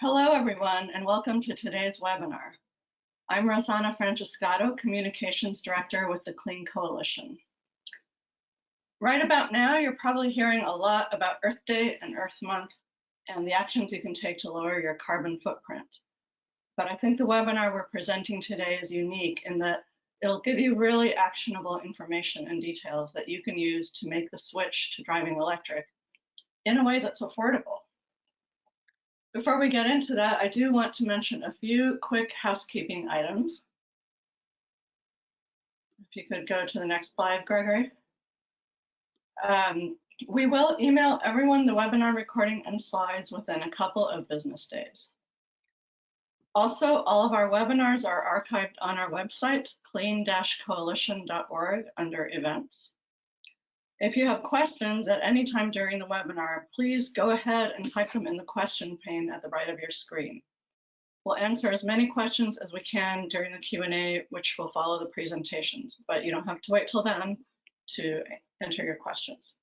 Hello, everyone, and welcome to today's webinar. I'm Rosanna Francescato, Communications Director with the Clean Coalition. Right about now, you're probably hearing a lot about Earth Day and Earth Month and the actions you can take to lower your carbon footprint. But I think the webinar we're presenting today is unique in that it'll give you really actionable information and details that you can use to make the switch to driving electric in a way that's affordable. Before we get into that, I do want to mention a few quick housekeeping items. If you could go to the next slide, Gregory. We will email everyone the webinar recording and slides within a couple of business days. Also, all of our webinars are archived on our website, clean-coalition.org, under events. If you have questions at any time during the webinar, please go ahead and type them in the question pane at the right of your screen. We'll answer as many questions as we can during the Q&A, which will follow the presentations, but you don't have to wait till then to enter your questions.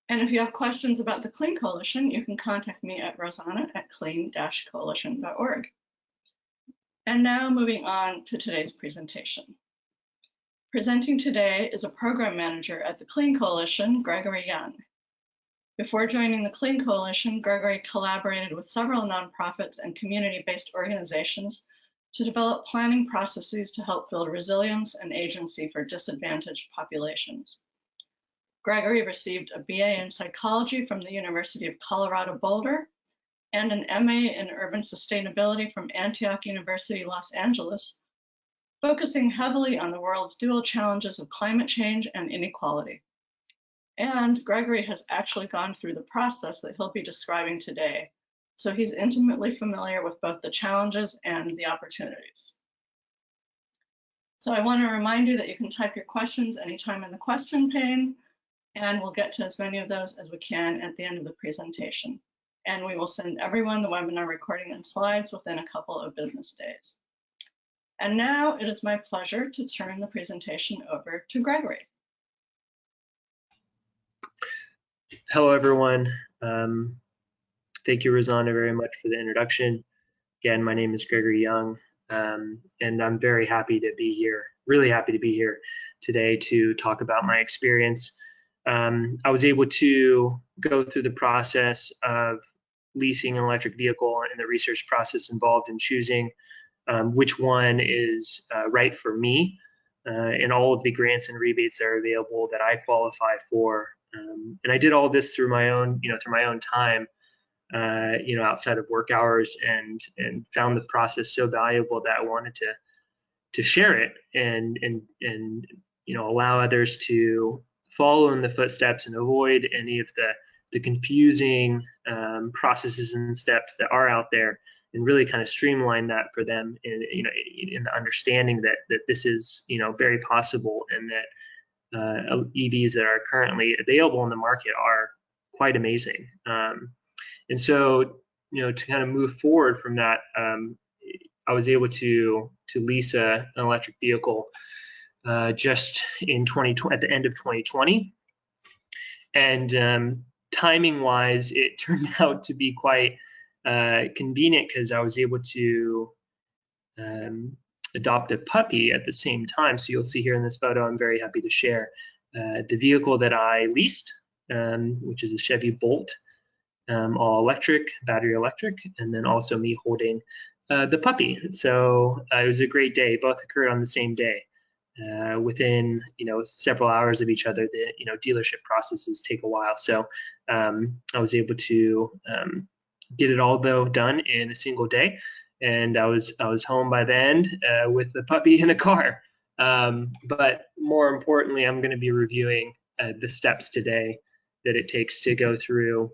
And if you have questions about the Clean Coalition, you can contact me at rosanna@clean-coalition.org. And now moving on to today's presentation. Presenting today is a program manager at the Clean Coalition, Gregory Young. Before joining the Clean Coalition, Gregory collaborated with several nonprofits and community-based organizations to develop planning processes to help build resilience and agency for disadvantaged populations. Gregory received a BA in psychology from the University of Colorado Boulder and an MA in urban sustainability from Antioch University, Los Angeles, focusing heavily on the world's dual challenges of climate change and inequality. And Gregory has actually gone through the process that he'll be describing today, so he's intimately familiar with both the challenges and the opportunities. So I want to remind you that you can type your questions anytime in the question pane, and we'll get to as many of those as we can at the end of the presentation. And we will send everyone the webinar recording and slides within a couple of business days. And now it is my pleasure to turn the presentation over to Gregory. Hello, everyone. Thank you, Rosanna, very much for the introduction. Again, my name is Gregory Young, and I'm very happy to be here, really happy to be here today to talk about my experience. I was able to go through the process of leasing an electric vehicle and the research process involved in choosing which one is right for me, and all of the grants and rebates that are available that I qualify for. And I did all this through my own, time, outside of work hours, and found the process so valuable that I wanted to share it and allow others to follow in the footsteps and avoid any of the confusing processes and steps that are out there, and really kind of streamline that for them in the understanding that this is very possible, and that EVs that are currently available in the market are quite amazing. And so to kind of move forward from that, I was able to lease an electric vehicle just in 2020, at the end of 2020, and timing wise, it turned out to be quite convenient, because I was able to adopt a puppy at the same time. So you'll see here in this photo, I'm very happy to share the vehicle that I leased, which is a Chevy Bolt all electric, battery electric, and then also me holding the puppy. So it was a great day. Both occurred on the same day. Within several hours of each other. The dealership processes take a while, so I was able to get it all done in a single day, and I was home by the end with the puppy in a car. But more importantly, I'm going to be reviewing the steps today that it takes to go through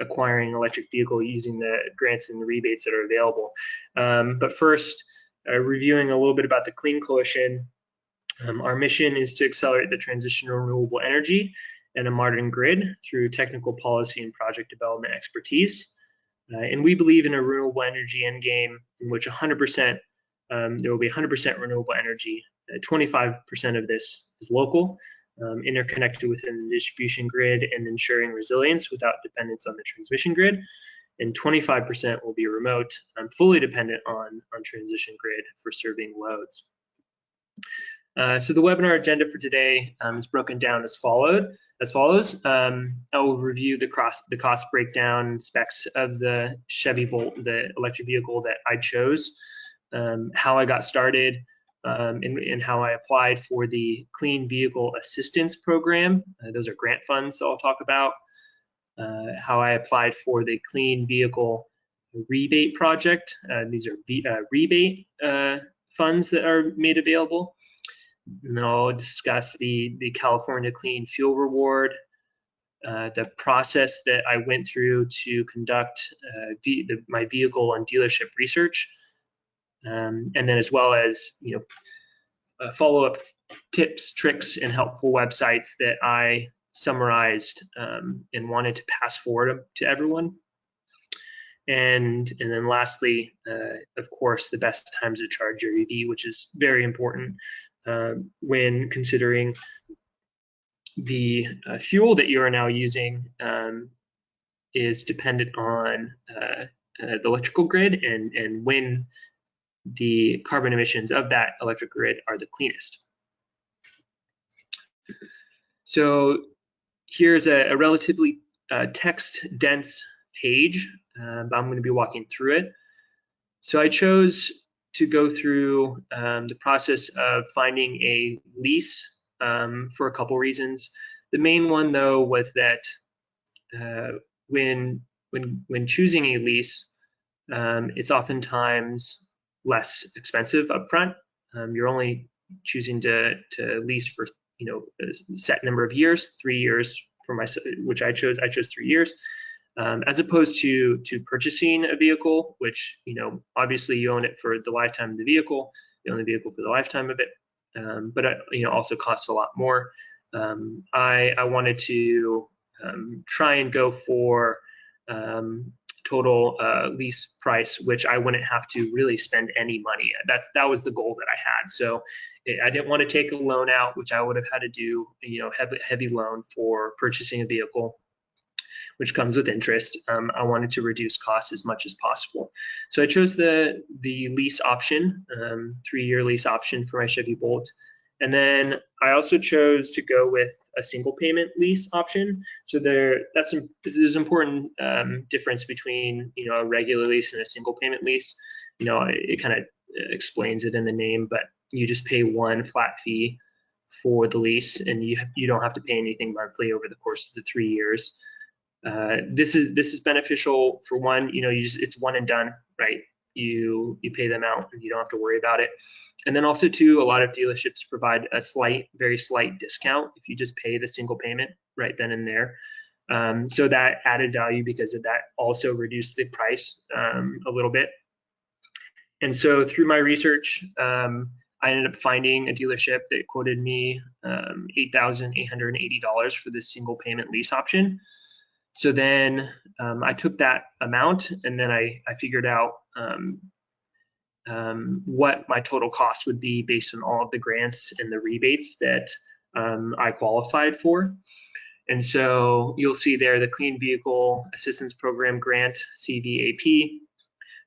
acquiring an electric vehicle using the grants and the rebates that are available. But first, reviewing a little bit about the Clean Coalition. Our mission is to accelerate the transition to renewable energy and a modern grid through technical policy and project development expertise. And we believe in a renewable energy endgame in which 100%, there will be 100% renewable energy. 25% of this is local, interconnected within the distribution grid and ensuring resilience without dependence on the transmission grid. And 25% will be remote, fully dependent on transition grid for serving loads. So the webinar agenda for today is broken down as follows. I will review the cost breakdown and specs of the Chevy Bolt, the electric vehicle that I chose, how I got started, and how I applied for the Clean Vehicle Assistance Program. Those are grant funds I'll talk about. How I applied for the Clean Vehicle Rebate Project. These are rebate funds that are made available. And then I'll discuss the California Clean Fuel Reward, the process that I went through to conduct my vehicle and dealership research, and then as well as follow-up tips, tricks, and helpful websites that I summarized and wanted to pass forward to everyone. And then lastly, of course, the best times to charge your EV, which is very important when considering the fuel that you are now using is dependent on the electrical grid and when the carbon emissions of that electric grid are the cleanest. So here's a relatively text-dense page. I'm going to be walking through it. So I chose to go through the process of finding a lease for a couple reasons. The main one, though, was that when choosing a lease, it's oftentimes less expensive upfront. You're only choosing to lease for a set number of years, 3 years for which I chose 3 years. As opposed to purchasing a vehicle, which obviously you own it for the lifetime of the vehicle, you own the vehicle for the lifetime of it, but it also costs a lot more. I wanted to try and go for total lease price, which I wouldn't have to really spend any money. That was the goal that I had. So I didn't want to take a loan out, which I would have had to do, heavy loan for purchasing a vehicle, which comes with interest. I wanted to reduce costs as much as possible. So I chose the lease option, 3-year lease option for my Chevy Bolt. And then I also chose to go with a single payment lease option. So there's an important difference between a regular lease and a single payment lease. It kind of explains it in the name, but you just pay one flat fee for the lease, and you don't have to pay anything monthly over the course of the 3 years. This is beneficial for one, it's one and done, right? You pay them out and you don't have to worry about it. And then also too, a lot of dealerships provide a very slight discount if you just pay the single payment right then and there. So that added value because of that also reduced the price a little bit. And so through my research, I ended up finding a dealership that quoted me $8,880 for this single payment lease option. So then I took that amount and then I figured out what my total cost would be based on all of the grants and the rebates that I qualified for. And so you'll see there the Clean Vehicle Assistance Program grant, CVAP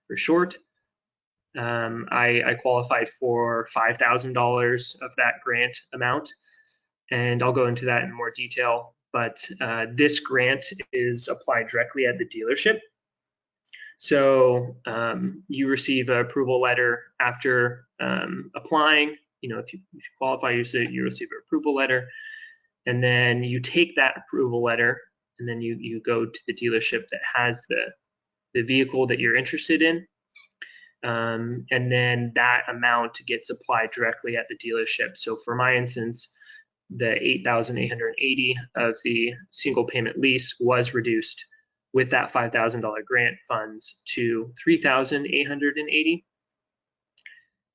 for short. I qualified for $5,000 of that grant amount, and I'll go into that in more detail. But this grant is applied directly at the dealership. So you receive an approval letter after applying. If you qualify, you receive an approval letter, and then you take that approval letter, and then you go to the dealership that has the vehicle that you're interested in, and then that amount gets applied directly at the dealership. So for my instance, the $8,880 of the single payment lease was reduced with that $5,000 grant funds to $3,880.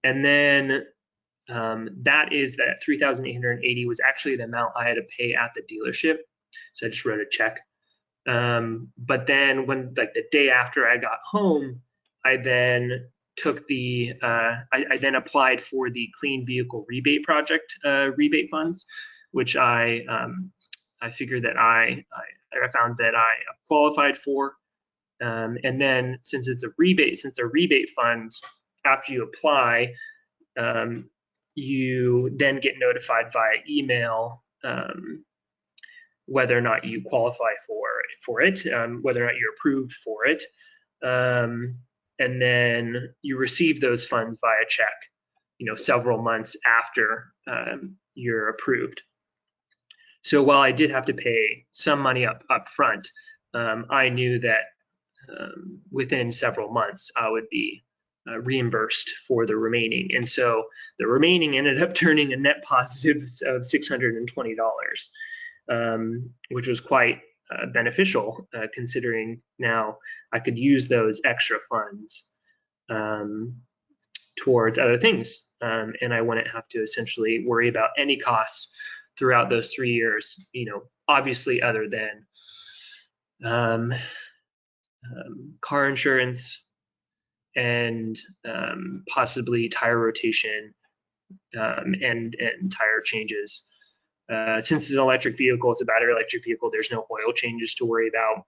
And then that $3,880 was actually the amount I had to pay at the dealership. So I just wrote a check. But then when the day after I got home, I then took I then applied for the Clean Vehicle Rebate Project rebate funds. which I figured that I found that I qualified for. And then since it's a rebate, since they're rebate funds, after you apply, you then get notified via email whether or not you qualify for it, whether or not you're approved for it. And then you receive those funds via check, several months after you're approved. So while I did have to pay some money up front, I knew that within several months I would be reimbursed for the remaining. And so the remaining ended up turning a net positive of $620, which was quite beneficial considering now I could use those extra funds towards other things. And I wouldn't have to essentially worry about any costs throughout those 3 years, obviously other than car insurance and possibly tire rotation and tire changes. Since it's an electric vehicle, it's a battery electric vehicle, there's no oil changes to worry about.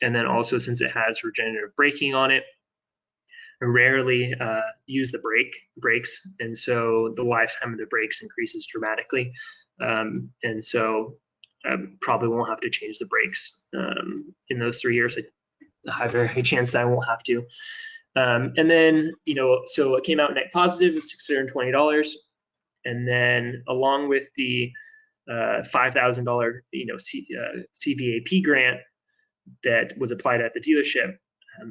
And then also since it has regenerative braking on it, I rarely use the brakes, and so the lifetime of the brakes increases dramatically. And so I probably won't have to change the brakes in those 3 years. A very high chance that I won't have to. And then, so it came out net positive at $620. And then along with the $5,000, CVAP grant that was applied at the dealership,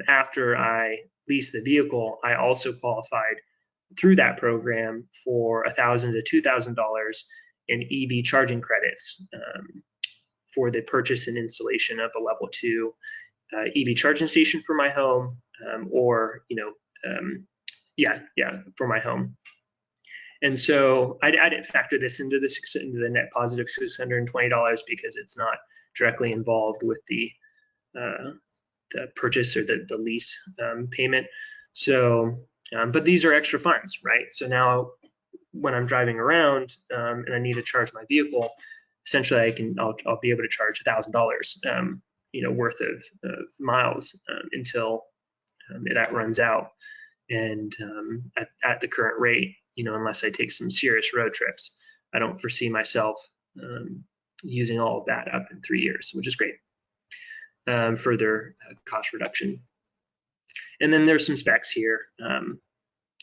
after I leased the vehicle, I also qualified through that program for $1,000 to $2,000 in EV charging credits for the purchase and installation of a level 2 EV charging station for my home, or for my home. And so I didn't factor this into the net positive $620 because it's not directly involved with the purchase or the lease payment. So, but these are extra funds, right? So now when I'm driving around and I need to charge my vehicle, essentially I'll be able to charge $1,000 worth of miles until that runs out. And at the current rate, unless I take some serious road trips, I don't foresee myself using all of that up in 3 years, which is great. Further cost reduction. And then there's some specs here.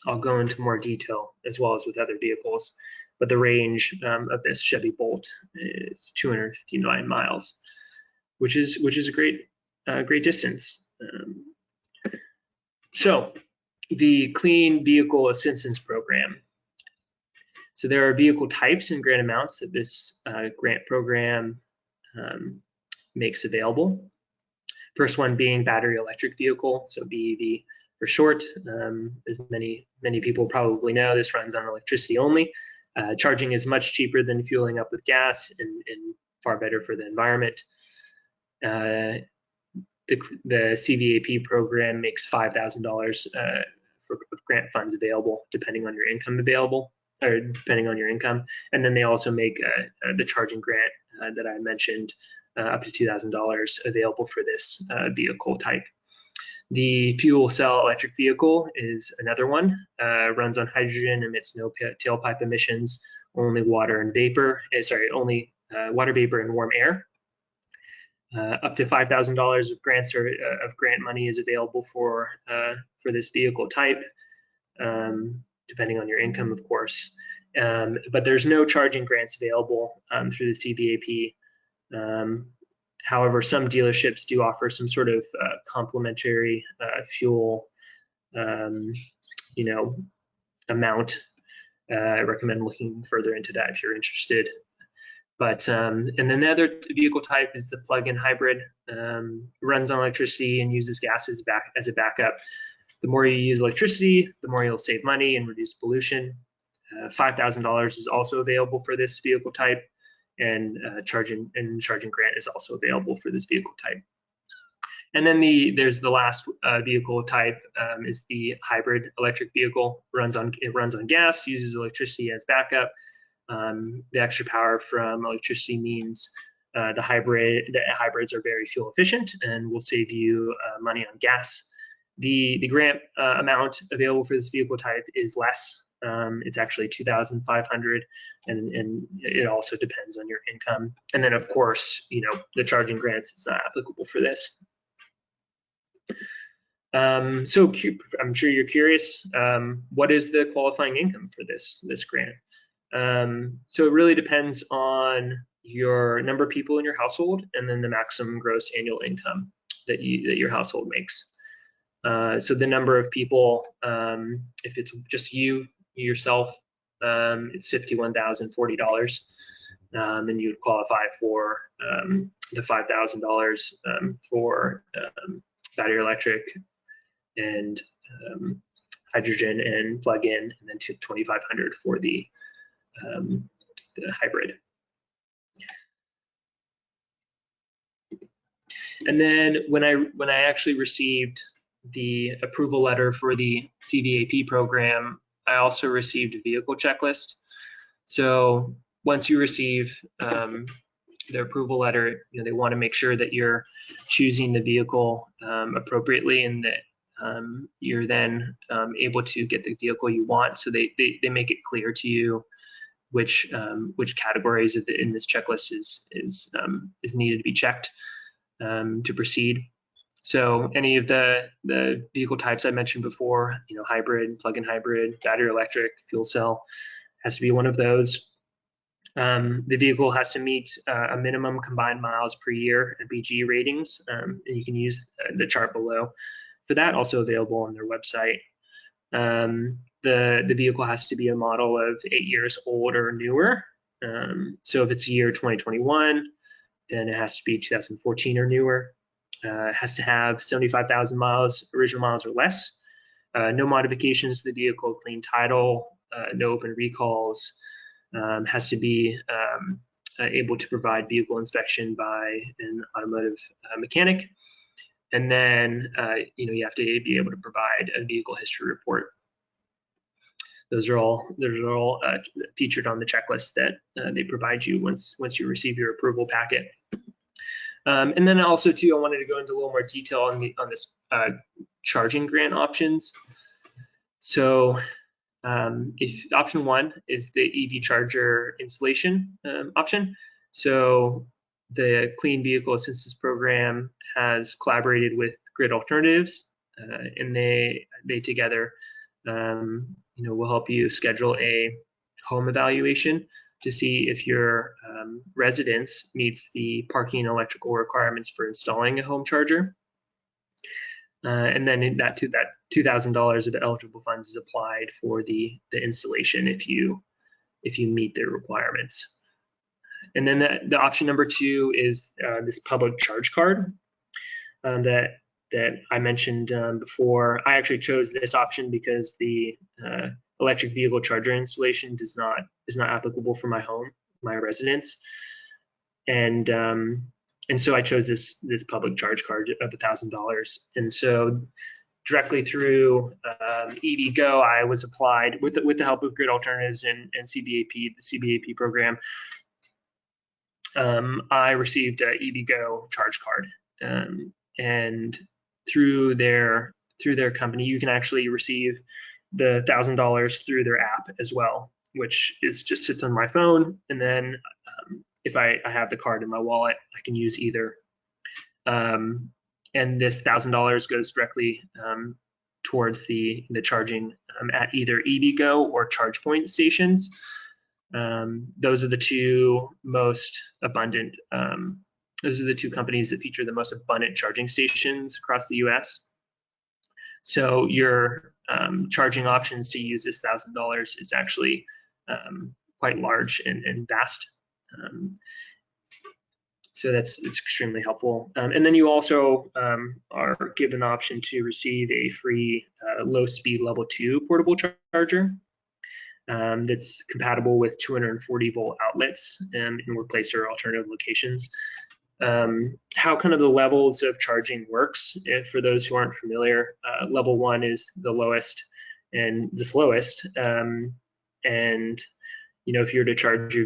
I'll go into more detail as well as with other vehicles, but the range of this Chevy Bolt is 259 miles, which is a great distance. So the Clean Vehicle Assistance Program. So there are vehicle types and grant amounts that this grant program makes available. First one being battery electric vehicle, so BEV for short. As many people probably know, this runs on electricity only. Charging is much cheaper than fueling up with gas and far better for the environment. The CVAP program makes $5,000 for grant funds available, depending on your income And then they also make the charging grant that I mentioned, up to $2,000 available for this vehicle type. The fuel cell electric vehicle is another one. Runs on hydrogen, emits no tailpipe emissions, only water vapor and warm air. Up to $5,000 of grants or of grant money is available for this vehicle type, depending on your income, of course. But there's no charging grants available through the CVAP. However, some dealerships do offer some sort of complimentary fuel, amount. I recommend looking further into that if you're interested. But and then the other vehicle type is the plug-in hybrid. Runs on electricity and uses gas as a backup. The more you use electricity, the more you'll save money and reduce pollution. $5,000 is also available for this vehicle type, and charging grant is also available for this vehicle type. And then there's the last vehicle type is the hybrid electric vehicle. It runs on gas, uses electricity as backup. The extra power from electricity means the hybrids are very fuel efficient and will save you money on gas. The grant amount available for this vehicle type is less. It's actually $2,500, and it also depends on your income. And then, of course, the charging grants is not applicable for this. So I'm sure you're curious, what is the qualifying income for this grant? So it really depends on your number of people in your household and then the maximum gross annual income that your household makes. So the number of people, if it's just yourself, it's $51,040, and you'd qualify for the $5,000 for battery electric and hydrogen and plug-in, and then $2,500 for the hybrid. And then when I actually received the approval letter for the CVAP program, I also received a vehicle checklist. So once you receive the approval letter, they want to make sure that you're choosing the vehicle appropriately, and that you're then able to get the vehicle you want. So they make it clear to you which categories in this checklist is needed to be checked to proceed. So any of the vehicle types I mentioned before, hybrid, plug-in hybrid, battery electric, fuel cell, has to be one of those. The vehicle has to meet a minimum combined miles per year and BG ratings, and you can use the chart below for that, also available on their website. The vehicle has to be a model of 8 years old or newer. So if it's year 2021, then it has to be 2014 or newer. It has to have 75,000 miles, original miles or less. No modifications to the vehicle, clean title, no open recalls. Has to be able to provide vehicle inspection by an automotive mechanic. And then, you have to be able to provide a vehicle history report. Those are all featured on the checklist that they provide you once you receive your approval packet. And then also too, I wanted to go into a little more detail on this charging grant options. So if option one is the EV charger installation option. So the Clean Vehicle Assistance Program has collaborated with Grid Alternatives, and they together will help you schedule a home evaluation to see if your residence meets the parking and electrical requirements for installing a home charger. And then that $2,000 of eligible funds is applied for the installation if you meet their requirements. And then the option number two is this public charge card that I mentioned before. I actually chose this option because the electric vehicle charger installation is not applicable for my home, my residence, and so I chose this public charge card of $1,000. And so directly through EVgo, I was applied with the help of Grid Alternatives and CVAP, the CVAP program. I received an EVgo charge card, and through their company, you can actually receive the $1,000 through their app as well, which just sits on my phone. And then if I have the card in my wallet, I can use either. And this $1,000 goes directly towards the charging at either EVgo or ChargePoint stations. Those are the two most abundant. Those are the two companies that feature the most abundant charging stations across the U.S. So your charging options to use this $1,000 is actually quite large and vast. So it's extremely helpful. And then you also are given the option to receive a free low speed level 2 portable charger that's compatible with 240 volt outlets in workplace or alternative locations. How kind of the levels of charging works, for those who aren't familiar, level 1 is the lowest and the slowest. And if you're to charge your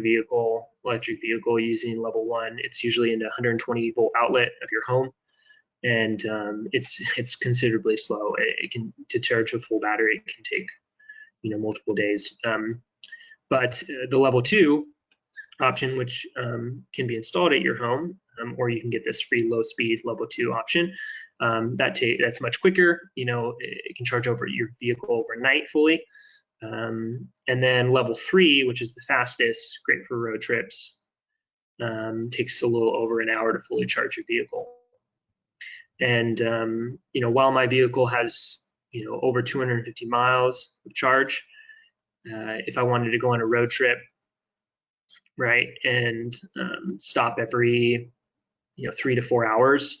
electric vehicle using level 1, it's usually in a 120 volt outlet of your home, and it's considerably slow. To charge a full battery, it can take multiple days. But the level 2 option, which can be installed at your home, or you can get this free low speed level 2 option. That's much quicker. It can charge over your vehicle overnight fully. And then level 3, which is the fastest, great for road trips, takes a little over an hour to fully charge your vehicle. And while my vehicle has over 250 miles of charge, if I wanted to go on a road trip, right, and stop every 3 to 4 hours,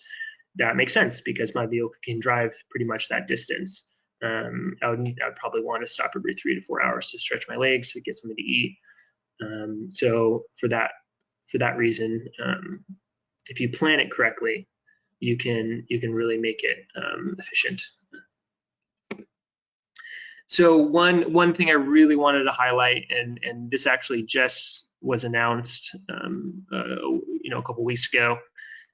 that makes sense because my vehicle can drive pretty much that distance. I'd probably want to stop every 3 to 4 hours to stretch my legs, to get something to eat. So for that reason, if you plan it correctly, you can really make it efficient. So one thing I really wanted to highlight, and this actually just was announced, a couple weeks ago,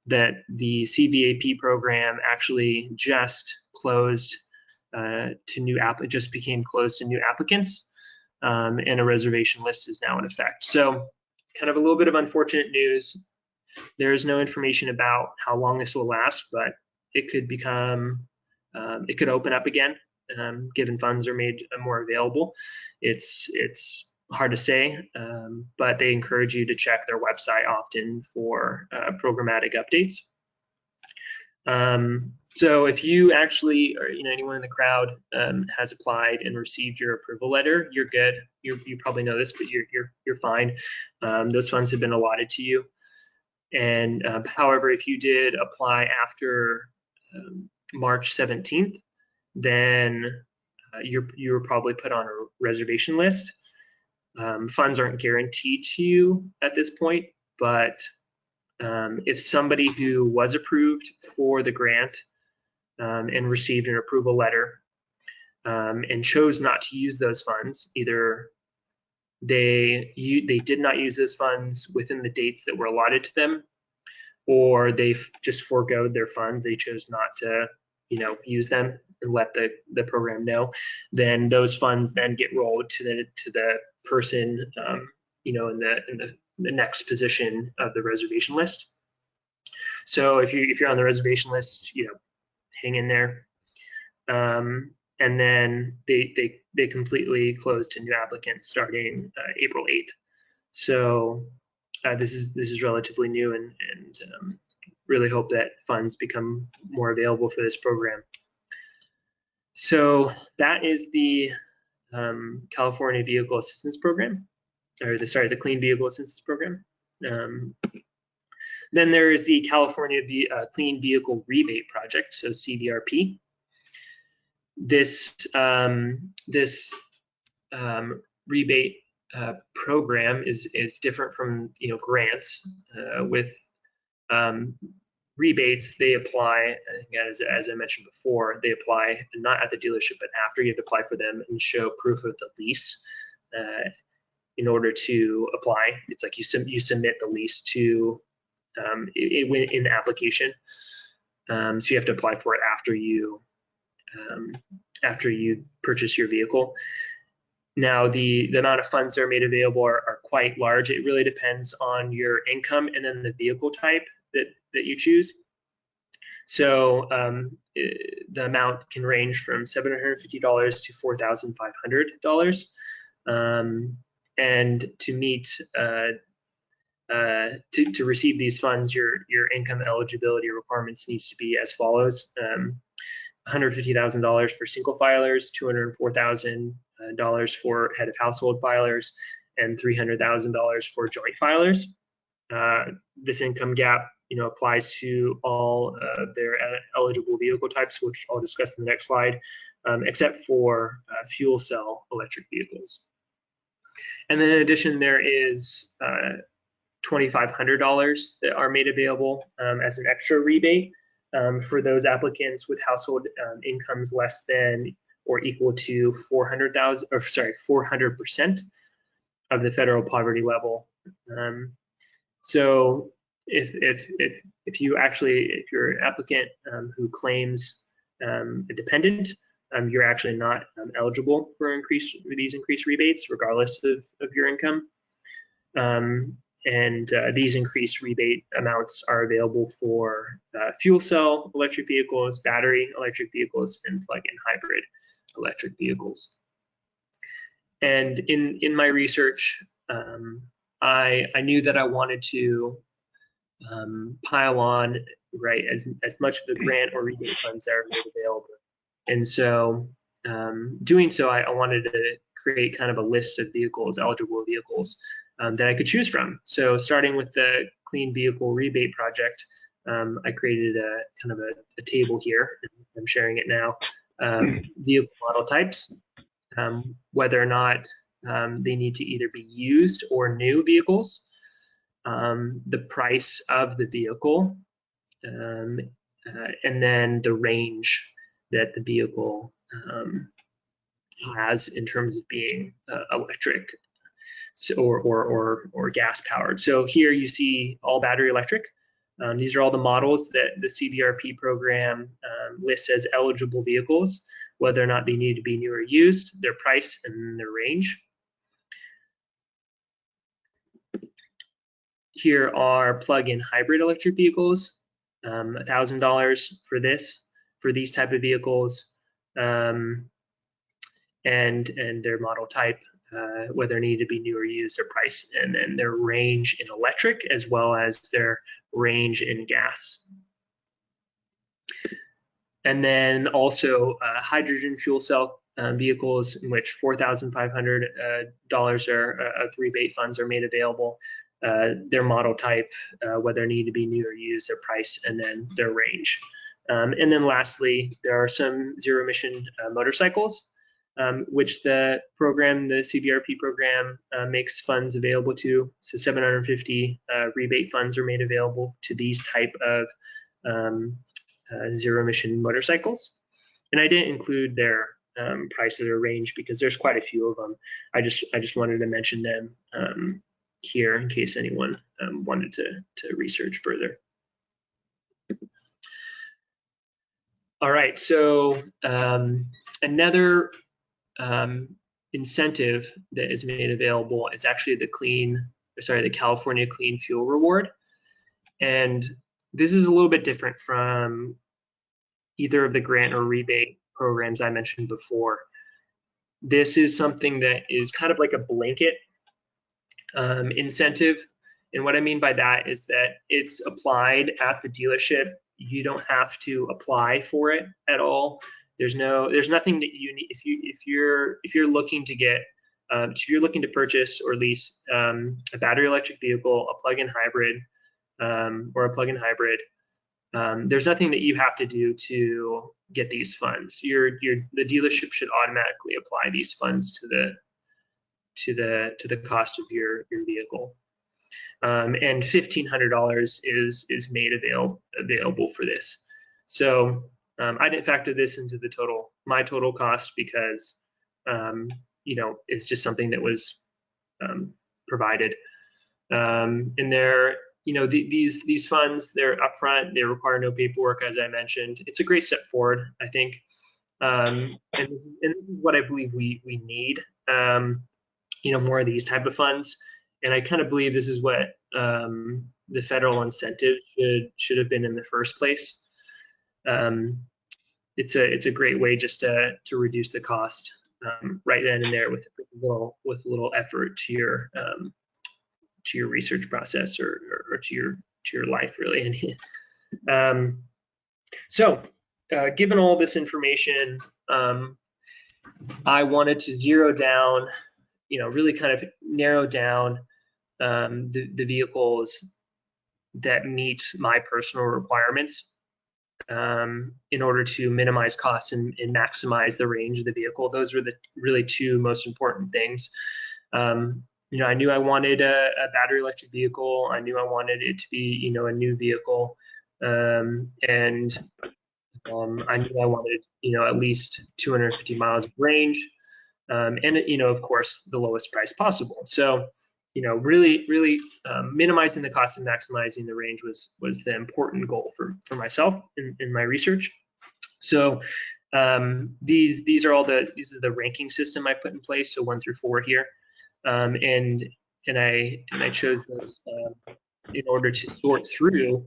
that the CVAP program actually just closed it just became closed to new applicants, and a reservation list is now in effect. So kind of a little bit of unfortunate news. There is no information about how long this will last, but it could open up again, given funds are made more available. It's hard to say, but they encourage you to check their website often for programmatic updates. So if you actually, or anyone in the crowd has applied and received your approval letter, you're good. You probably know this, but you're fine. Those funds have been allotted to you. And however, if you did apply after March 17th, then you were probably put on a reservation list. Funds aren't guaranteed to you at this point, but if somebody who was approved for the grant and received an approval letter and chose not to use those funds, either they did not use those funds within the dates that were allotted to them, or they just foregoed their funds, they chose not to use them and let the program know, then those funds then get rolled to the person in the next position of the reservation list. So if you're on the reservation list, hang in there. And then they completely close to new applicants starting April 8th. So this is relatively new, and really hope that funds become more available for this program. So that is the California Vehicle Assistance Program, or the Clean Vehicle Assistance Program. Then there is the California Clean Vehicle Rebate Project, so CVRP. This rebate program is different from grants. With rebates, they apply, again, as I mentioned before, they apply not at the dealership, but after. You have to apply for them and show proof of the lease in order to apply. It's like you submit the lease to in the application. So you have to apply for it after you purchase your vehicle. Now, the amount of funds that are made available are quite large. It really depends on your income and then the vehicle type that you choose. So the amount can range from $750 to $4,500. And to meet to receive these funds, your income eligibility requirements needs to be as follows: $150,000 for single filers, $204,000 for head of household filers, and $300,000 for joint filers. This income gap, applies to all their eligible vehicle types, which I'll discuss in the next slide, except for fuel cell electric vehicles. And then in addition, there is $2,500 that are made available as an extra rebate for those applicants with household incomes less than or equal to 400% the federal poverty level. So if you're an applicant who claims a dependent, you're actually not eligible for these increased rebates, regardless of your income. These increased rebate amounts are available for fuel cell electric vehicles, battery electric vehicles, and plug-in hybrid electric vehicles. And in my research, I knew that I wanted to pile on, right, as much of the grant or rebate funds that are made available. And so doing so, I wanted to create kind of a list of vehicles, eligible vehicles, that I could choose from. So starting with the Clean Vehicle Rebate Project, I created a kind of a table here. I'm sharing it now. Vehicle model types, whether or not they need to either be used or new vehicles, the price of the vehicle, and then the range that the vehicle has in terms of being electric or gas powered. So here you see all battery electric. These are all the models that the CVRP program lists as eligible vehicles, whether or not they need to be new or used, their price, and their range. Here are plug-in hybrid electric vehicles, $1,000 for these type of vehicles, and their model type, whether they need to be new or used, their price, and then their range in electric as well as their range in gas. And then also hydrogen fuel cell vehicles, in which $4,500 of rebate funds are made available. Their model type, whether they need to be new or used, their price, and then their range. And then lastly, there are some zero emission motorcycles, which the CVRP program makes funds available to. So 750 rebate funds are made available to these type of zero emission motorcycles. And I didn't include their prices or range because there's quite a few of them. I just wanted to mention them here in case anyone wanted to research further. All right, so another incentive that is made available is actually the California Clean Fuel Reward. And this is a little bit different from either of the grant or rebate programs I mentioned before. This is something that is kind of like a blanket incentive. And what I mean by that is that it's applied at the dealership. You don't have to apply for it at all. There's nothing that you need if you're looking to get if you're looking to purchase or lease a battery electric vehicle, a plug-in hybrid, or a plug-in hybrid. There's nothing that you have to do to get these funds. The dealership should automatically apply these funds to the cost of your vehicle. And $1,500 is made available for this. So I didn't factor this into my total cost because it's just something that was provided. And these funds, they're upfront, they require no paperwork, as I mentioned. It's a great step forward, I think. And this is what I believe we need, more of these type of funds. And I kind of believe this is what the federal incentive should have been in the first place. It's a great way just to reduce the cost right then and there with a little effort to your research process or to your life, really. So given all this information, I wanted to zero down, really kind of narrow down the vehicles that meet my personal requirements in order to minimize costs and maximize the range of the vehicle. Those were the really two most important things. I knew I wanted a battery electric vehicle. I knew I wanted it to be, a new vehicle. And I knew I wanted, at least 250 miles of range. and of course, the lowest price possible. So, really minimizing the cost and maximizing the range was the important goal for myself in my research. So these are this is the ranking system I put in place, so 1 through 4 here, and I chose this in order to sort through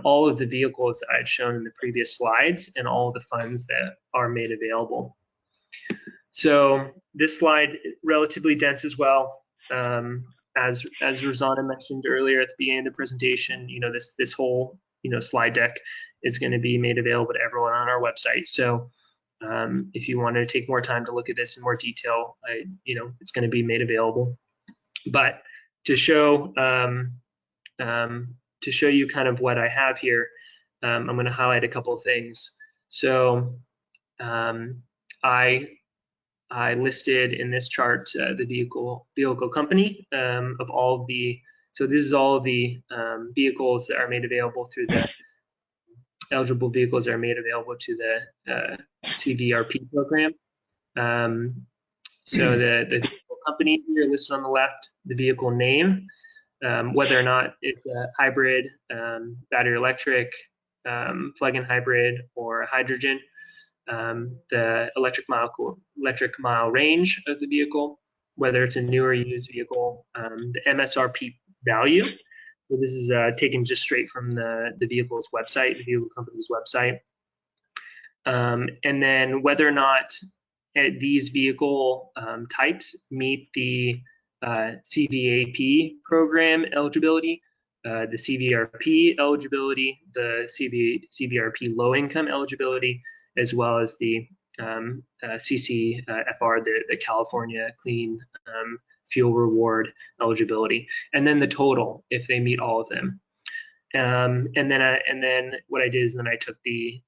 all of the vehicles that I'd shown in the previous slides and all of the funds that are made available. So this slide relatively dense as well. As Rosanna mentioned earlier at the beginning of the presentation, this whole slide deck is going to be made available to everyone on our website. So if you want to take more time to look at this in more detail, it's going to be made available. But to show you kind of what I have here, I'm going to highlight a couple of things. So I listed in this chart the vehicle company of all of the. So this is all of the vehicles that are made available through the eligible vehicles that are made available to the CVRP program. So the vehicle company here listed on the left, the vehicle name, whether or not it's a hybrid, battery electric, plug-in hybrid, or hydrogen. The electric mile range of the vehicle, whether it's a new or used vehicle, the MSRP value. So this is taken just straight from the vehicle's website, the vehicle company's website. And then whether or not these vehicle types meet the CVAP program eligibility, the CVRP eligibility, the CVRP low income eligibility, as well as the CCFR, the California Clean Fuel Reward eligibility, and then the total if they meet all of them. And then what I did is then I took the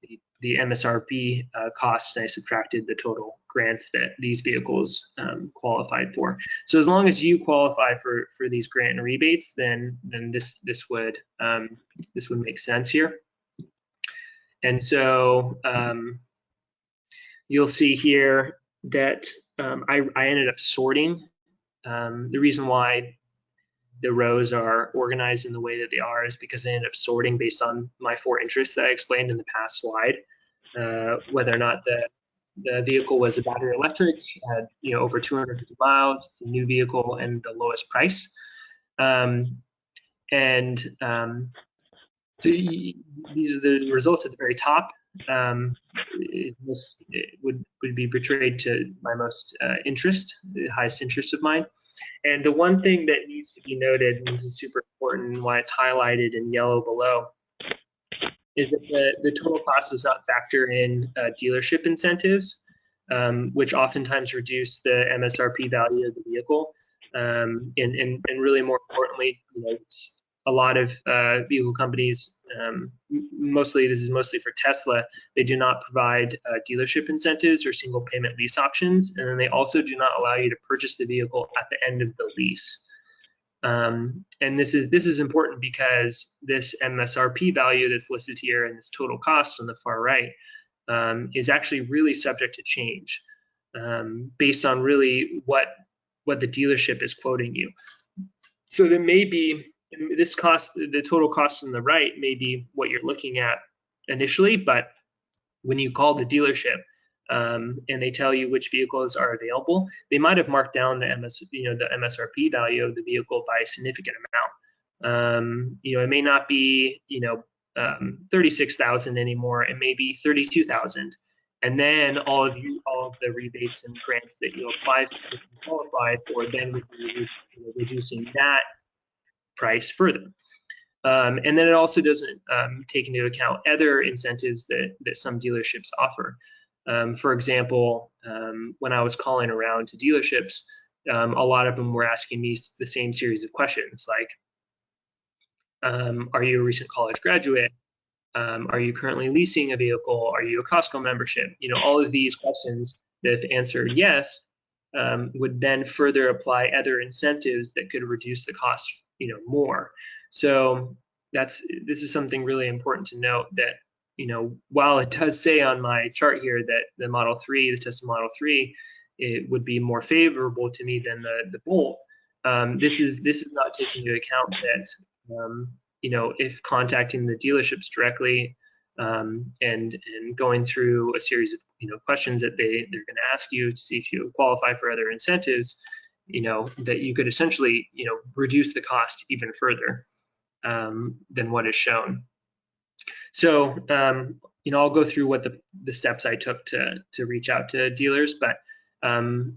MSRP costs and I subtracted the total grants that these vehicles qualified for. So as long as you qualify for these grant and rebates, then this would make sense here. And so you'll see here that I ended up sorting. The reason why the rows are organized in the way that they are is because I ended up sorting based on my 4 interests that I explained in the past slide. Whether or not the vehicle was a battery electric, had over 250 miles, it's a new vehicle, and the lowest price. So these are the results at the very top. This would be portrayed to my most interest, the highest interest of mine. And the one thing that needs to be noted, and this is super important, and why it's highlighted in yellow below, is that the total cost does not factor in dealership incentives, which oftentimes reduce the MSRP value of the vehicle. And really more importantly, a lot of vehicle companies, this is mostly for Tesla, they do not provide dealership incentives or single payment lease options, and then they also do not allow you to purchase the vehicle at the end of the lease. And this is important because this MSRP value that's listed here and this total cost on the far right is actually really subject to change based on really what the dealership is quoting you. So there may be this cost, the total cost on the right may be what you're looking at initially, but when you call the dealership and they tell you which vehicles are available, they might have marked down the MSRP value of the vehicle by a significant amount. It may not be 36,000 anymore. It may be 32,000, and then all of the rebates and grants that you qualify for then would be reducing that price further. And then it also doesn't take into account other incentives that some dealerships offer. For example, when I was calling around to dealerships, a lot of them were asking me the same series of questions like, are you a recent college graduate? Are you currently leasing a vehicle? Are you a Costco membership? All of these questions that if answered yes, would then further apply other incentives that could reduce the cost more. So this is something really important to note, that while it does say on my chart here that the Tesla Model 3 it would be more favorable to me than the Bolt. This is not taking into account that if contacting the dealerships directly and going through a series of questions that they're going to ask you to see if you qualify for other incentives, that you could essentially reduce the cost even further than what is shown. So I'll go through what the steps I took to reach out to dealers, but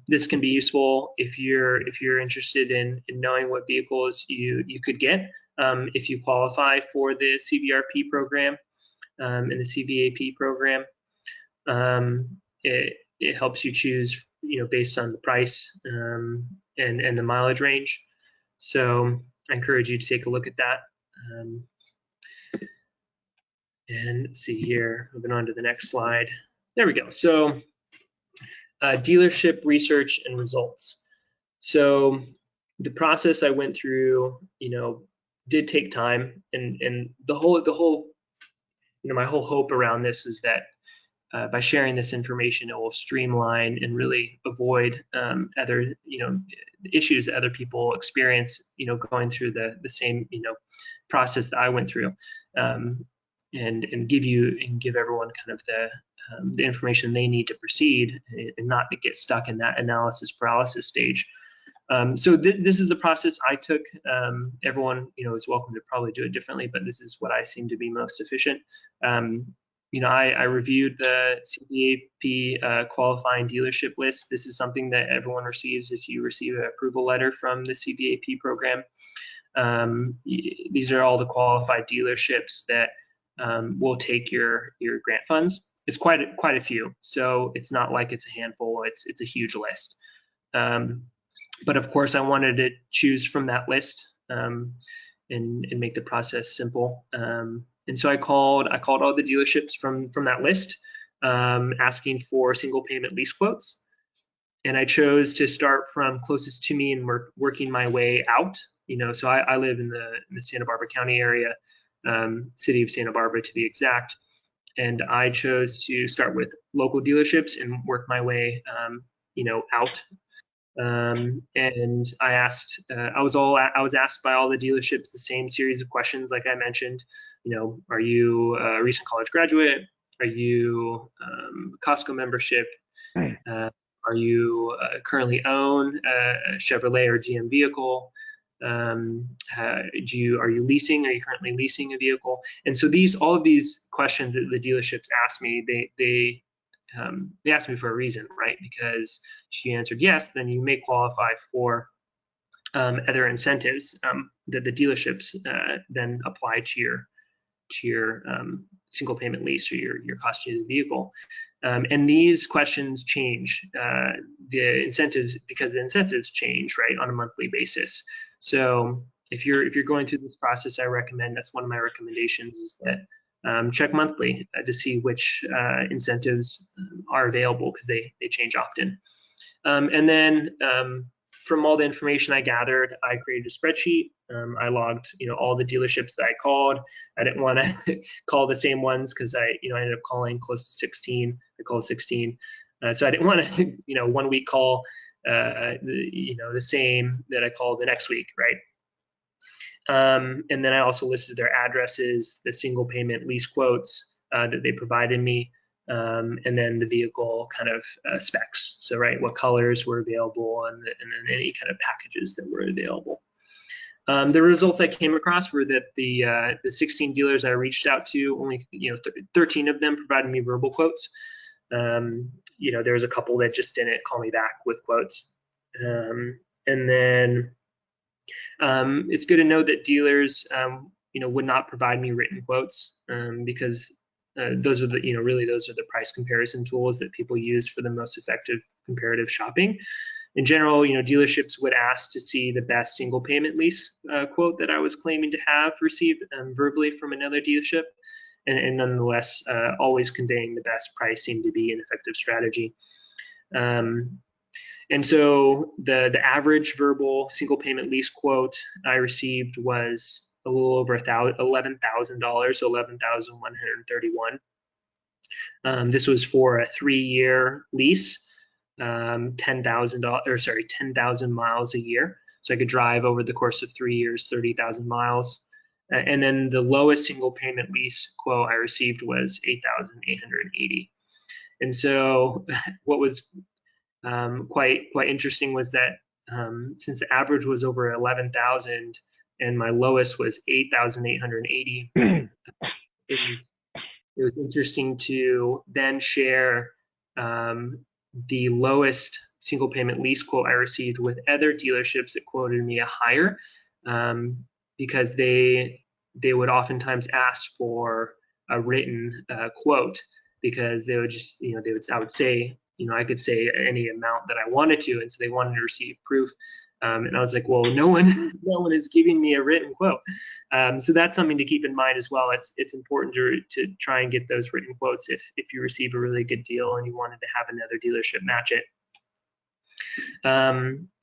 this can be useful if you're interested in knowing what vehicles you could get if you qualify for the CVRP program and the CVAP program. It helps you choose based on the price and the mileage range. So I encourage you to take a look at that. And let's see here, moving on to the next slide. There we go. So dealership research and results. So the process I went through, did take time, and the whole my whole hope around this is that by sharing this information, it will streamline and really avoid other issues that other people experience going through the same process that I went through, and give everyone kind of the information they need to proceed and not to get stuck in that analysis paralysis stage. So this is the process I took. Everyone, is welcome to probably do it differently, but this is what I seem to be most efficient. I reviewed the CVAP qualifying dealership list. This is something that everyone receives if you receive an approval letter from the CVAP program. These are all the qualified dealerships that will take your grant funds. It's quite a few, so it's not like it's a handful. It's a huge list. But of course, I wanted to choose from that list and make the process simple. And so I called all the dealerships from that list, asking for single payment lease quotes. And I chose to start from closest to me and working my way out. So I live in the Santa Barbara County area, city of Santa Barbara to be exact. And I chose to start with local dealerships and work my way, out. And I was asked by all the dealerships the same series of questions, like I mentioned. Are you a recent college graduate? Are you Costco membership? Are you currently own a Chevrolet or GM vehicle? Are you leasing? Are you currently leasing a vehicle? And so all of these questions that the dealerships asked me, they asked me for a reason, right? Because she answered yes, then you may qualify for other incentives that the dealerships then apply to your single payment lease or your cost of the vehicle. And these questions change the incentives, because the incentives change, right, on a monthly basis. So if you're going through this process, I recommend, that's one of my recommendations, is that check monthly to see which incentives are available, because they change often. And then from all the information I gathered, I created a spreadsheet. I logged, all the dealerships that I called. I didn't want to call the same ones, because I ended up calling close to 16. I called 16, so I didn't want to, 1 week call, the same that I called the next week, right? And then I also listed their addresses, the single payment lease quotes that they provided me, and then the vehicle kind of specs. So, right, what colors were available, and then any kind of packages that were available. The results I came across were that the 16 dealers I reached out to, only 13 of them provided me verbal quotes. There was a couple that just didn't call me back with quotes. And then it's good to know that dealers, would not provide me written quotes, because those are the price comparison tools that people use for the most effective comparative shopping. In general, dealerships would ask to see the best single payment lease quote that I was claiming to have received verbally from another dealership, and nonetheless, always conveying the best price seemed to be an effective strategy. And so the average verbal single payment lease quote I received was a little over $11,000, so $11,131. This was for a 3-year lease. 10,000 miles a year. So I could drive over the course of 3 years, 30,000 miles. And then the lowest single payment lease quote I received was 8,880. And so what was quite interesting was that since the average was over 11,000 and my lowest was 8,880, it was interesting to then share the lowest single payment lease quote I received with other dealerships that quoted me a higher, because they would oftentimes ask for a written quote, because they would just, I would say, I could say any amount that I wanted to, and so they wanted to receive proof. And I was like, well, no one is giving me a written quote. So that's something to keep in mind as well. It's important to try and get those written quotes if you receive a really good deal and you wanted to have another dealership match it.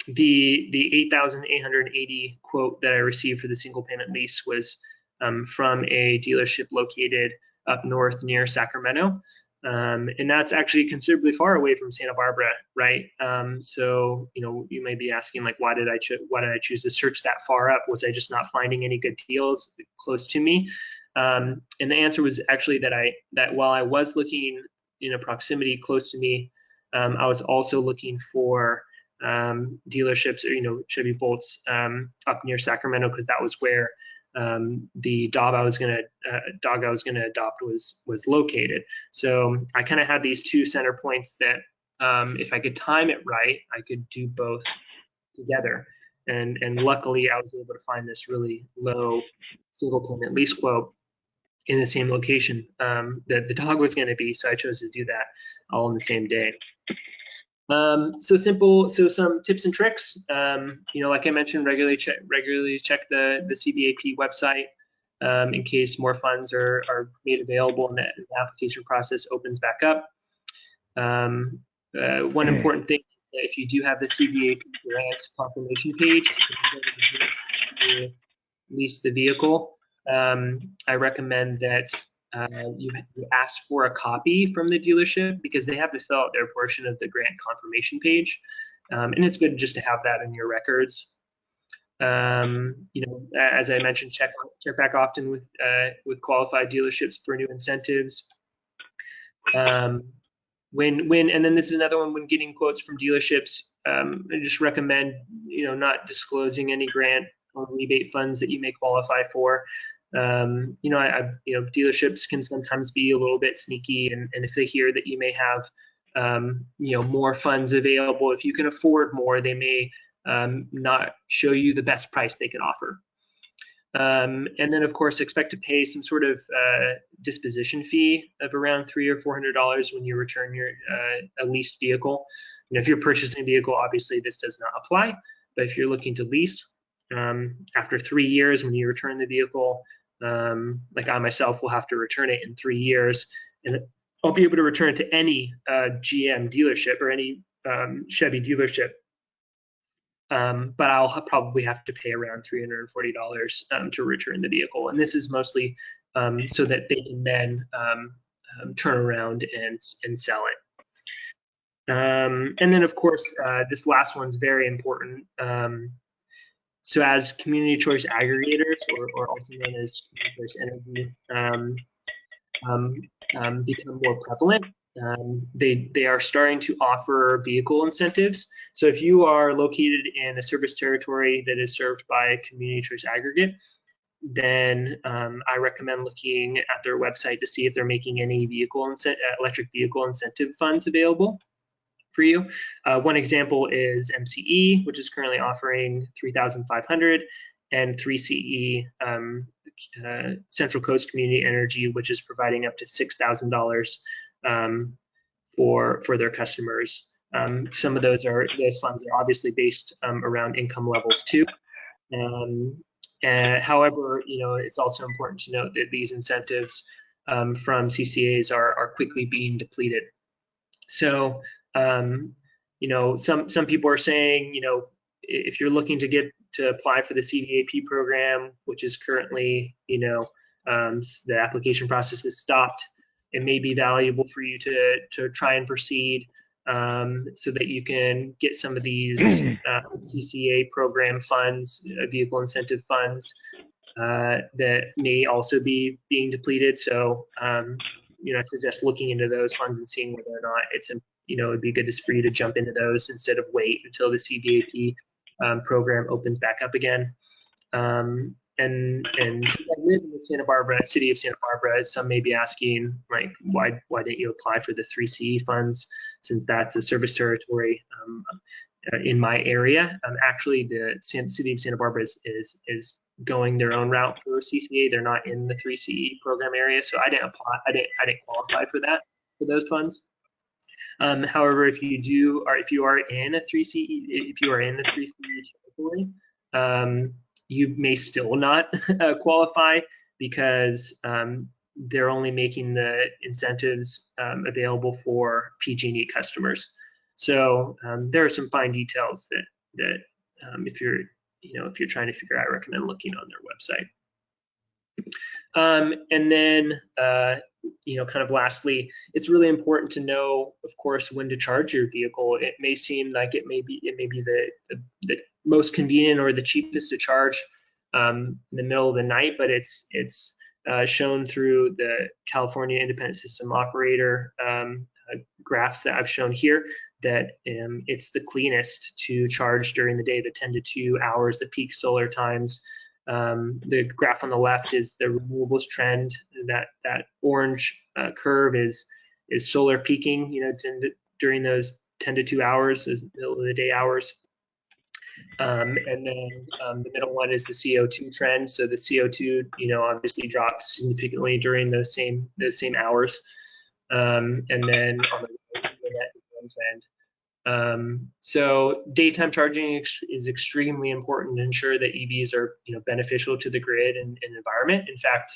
The 8,880 quote that I received for the single payment lease was from a dealership located up north near Sacramento. And that's actually considerably far away from Santa Barbara, right? So, you may be asking, like, why did I choose to search that far up? Was I just not finding any good deals close to me? And the answer was actually that while I was looking in a proximity close to me, I was also looking for dealerships, or Chevy Bolts up near Sacramento, because that was where the dog I was gonna adopt was located. So I kind of had these two center points that if I could time it right, I could do both together. And luckily, I was able to find this really low single payment lease quote in the same location that the dog was going to be. So I chose to do that all in the same day. So some tips and tricks. Like I mentioned, regularly check the CVAP website in case more funds are made available and the application process opens back up. One important thing, if you do have the CVAP grant confirmation page to lease the vehicle, I recommend that you ask for a copy from the dealership, because they have to fill out their portion of the grant confirmation page. And it's good just to have that in your records. As I mentioned, check back often with qualified dealerships for new incentives. And then this is another one, when getting quotes from dealerships, I just recommend, not disclosing any grant or rebate funds that you may qualify for. Dealerships can sometimes be a little bit sneaky, and if they hear that you may have, more funds available, if you can afford more, they may not show you the best price they can offer. And then, of course, expect to pay some sort of disposition fee of around $300 or $400 when you return your a leased vehicle. If you're purchasing a vehicle, obviously this does not apply. But if you're looking to lease, after 3 years, when you return the vehicle, like I myself will have to return it in 3 years, and I'll be able to return it to any GM dealership or any Chevy dealership. But I'll probably have to pay around $340 to return the vehicle. And this is mostly so that they can then turn around and sell it. And then, of course, this last one's very important. So as community choice aggregators, or also known as community choice energy, become more prevalent, they are starting to offer vehicle incentives. So if you are located in a service territory that is served by a community choice aggregate, then I recommend looking at their website to see if they're making any electric vehicle incentive funds available for you. One example is MCE, which is currently offering $3,500, and 3CE, Central Coast Community Energy, which is providing up to $6,000 for their customers. Some of those funds are obviously based around income levels too. However, it's also important to note that these incentives from CCAs are quickly being depleted. So, some people are saying, if you're looking to apply for the CVAP program, which is currently, the application process is stopped, it may be valuable for you to try and proceed so that you can get some of these CCA program funds, vehicle incentive funds, that may also be being depleted. So, I suggest looking into those funds and seeing whether or not it'd be good for you to jump into those instead of wait until the CVAP program opens back up again. And since I live in the city of Santa Barbara, some may be asking, like, why didn't you apply for the 3CE funds, since that's a service territory in my area? Actually, the city of Santa Barbara is going their own route for CCA. They're not in the 3CE program area, so I didn't apply. I didn't qualify for those funds. However, if you are in a 3CE, if you are in the 3CE territory, you may still not qualify, because they're only making the incentives available for PG&E customers. So there are some fine details that if you're trying to figure out, I recommend looking on their website. And then kind of lastly, it's really important to know, of course, when to charge your vehicle. It may seem like it may be the most convenient or the cheapest to charge in the middle of the night, but it's shown through the California Independent System Operator graphs that I've shown here that it's the cleanest to charge during the day, the 10 to 2 hours, the peak solar times. The graph on the left is the renewables trend. That orange curve is solar peaking, during those 10 to 2 hours, those middle of the day hours. And then the middle one is the CO2 trend. So the CO2, obviously drops significantly during those same hours. And then on the net trend. So daytime charging is extremely important to ensure that EVs are beneficial to the grid and environment. In fact,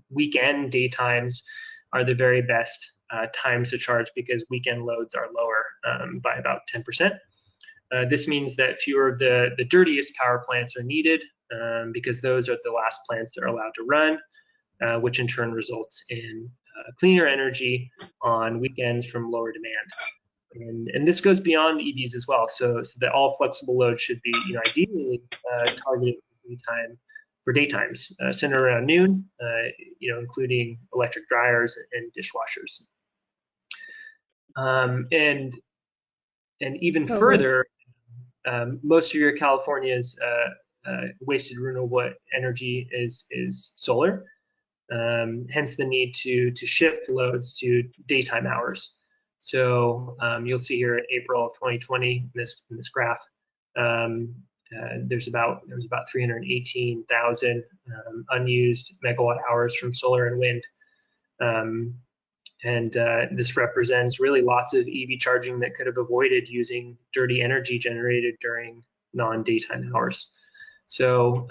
weekend daytimes are the very best times to charge, because weekend loads are lower by about 10%. This means that fewer of the dirtiest power plants are needed, because those are the last plants that are allowed to run, which in turn results in cleaner energy on weekends from lower demand. And this goes beyond EVs as well. So that all flexible loads should be ideally targeted for daytimes, centered around noon, including electric dryers and dishwashers. And even further, most of your California's wasted renewable energy is solar. Hence the need to shift loads to daytime hours. So you'll see here in April of 2020, in this graph, there's about 318,000 unused megawatt hours from solar and wind. And this represents really lots of EV charging that could have avoided using dirty energy generated during non-daytime hours. So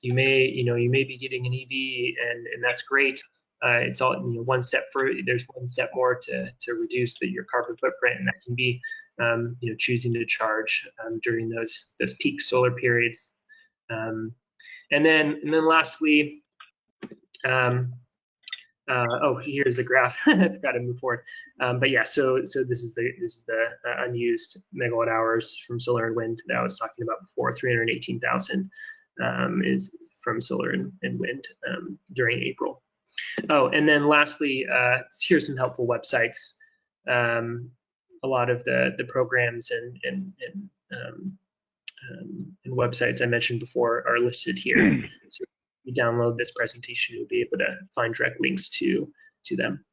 you may be getting an EV, and that's great. It's all one step further. There's one step more to reduce your carbon footprint, and that can be choosing to charge during those peak solar periods. And then lastly. Here's the graph. I forgot to move forward. But yeah, so this is the unused megawatt hours from solar and wind that I was talking about before. 318,000 is from solar and wind during April. Oh, and then lastly, here's some helpful websites. A lot of the programs and websites I mentioned before are listed here. So you download this presentation, you'll be able to find direct links to them.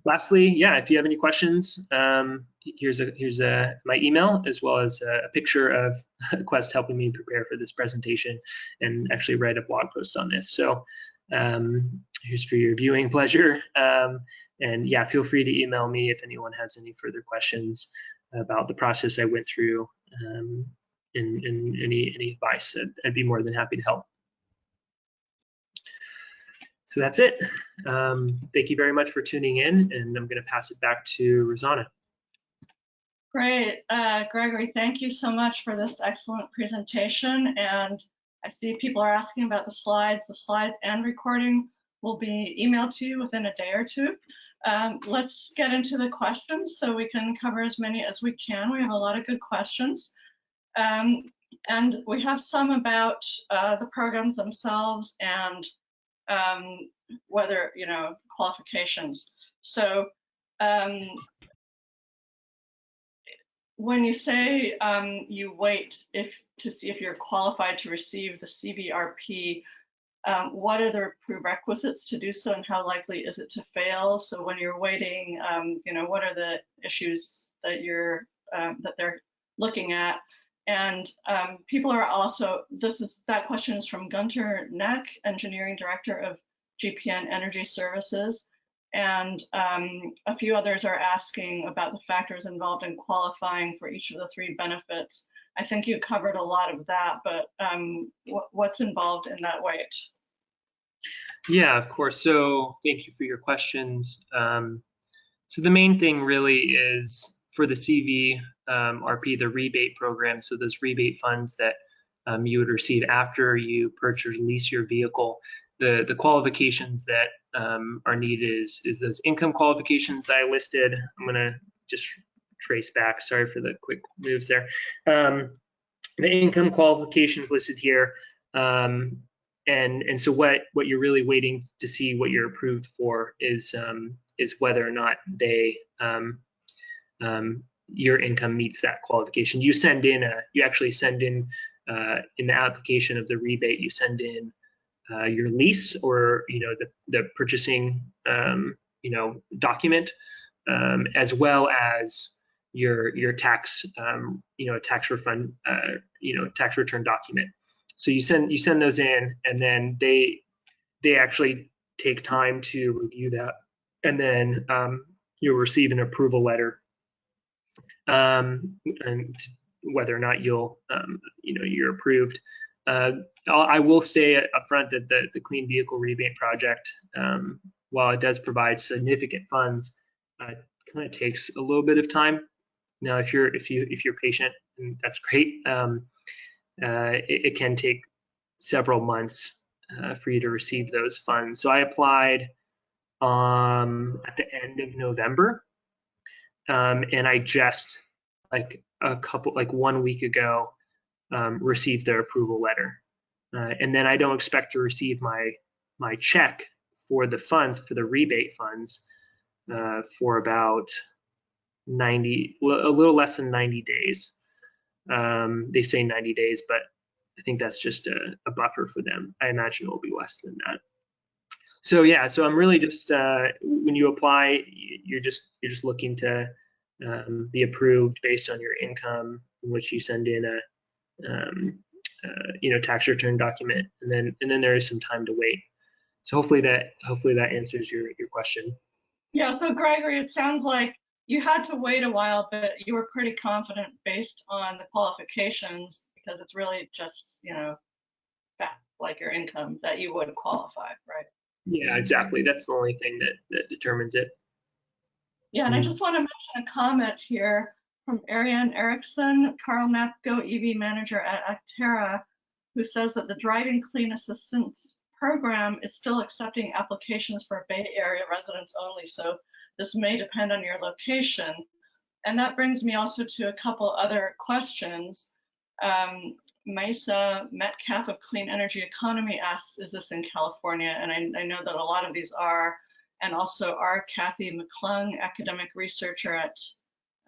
Lastly, yeah, if you have any questions, here's my email, as well as a picture of Quest helping me prepare for this presentation and actually write a blog post on this. So here's for your viewing pleasure. And yeah, feel free to email me if anyone has any further questions about the process I went through. And any advice, I'd be more than happy to help. So that's it. Thank you very much for tuning in, and I'm going to pass it back to Rosanna. Great. Gregory, thank you so much for this excellent presentation. And I see people are asking about the slides. The slides and recording will be emailed to you within a day or two. Let's get into the questions so we can cover as many as we can. We have a lot of good questions. And we have some about the programs themselves and whether, qualifications. So when you say you wait to see if you're qualified to receive the CVRP, what are the prerequisites to do so, and how likely is it to fail? So when you're waiting, what are the issues that they're looking at? And people are also, that question is from Gunter Neck, Engineering Director of GPN Energy Services. And a few others are asking about the factors involved in qualifying for each of the 3 benefits. I think you covered a lot of that, but what's involved in that wait? Yeah, of course. So thank you for your questions. So the main thing really is for the CVRP, the rebate program. So those rebate funds that you would receive after you purchase, lease your vehicle. The qualifications that are needed is those income qualifications I listed. I'm going to just trace back. Sorry for the quick moves there. The income qualifications listed here. And so what you're really waiting to see what you're approved for is whether or not your income meets that qualification. You actually send in the application of the rebate, you send in your lease or the purchasing document, as well as your tax tax refund tax return document. So you send those in, and then they actually take time to review that, and then you'll receive an approval letter, and whether or not you're approved. I will say up front that the Clean Vehicle Rebate Project, while it does provide significant funds, kind of takes a little bit of time. Now, if you're patient, that's great. It can take several months for you to receive those funds. So I applied at the end of November, and I just like 1 week ago received their approval letter, and then I don't expect to receive my check for the funds, for the rebate funds, for about a little less than 90 days. They say 90 days, but I think that's just a buffer for them. I imagine it will be less than that. So yeah, so I'm really just when you apply, you're just looking to be approved based on your income, in which you send in a tax return document, and then there is some time to wait. So hopefully that answers your question. Yeah. So Gregory, it sounds like you had to wait a while, but you were pretty confident based on the qualifications, because it's really just, like your income, that you would qualify, right? Yeah, exactly. That's the only thing that determines it. Yeah, and I just want to mention a comment here from Ariane Erickson, Carl Napko, EV manager at Actera, who says that the Driving Clean Assistance program is still accepting applications for Bay Area residents only, so this may depend on your location. And that brings me also to a couple other questions. Mesa Metcalf of Clean Energy Economy asks, is this in California? And I know that a lot of these are. And also our Kathy McClung, academic researcher at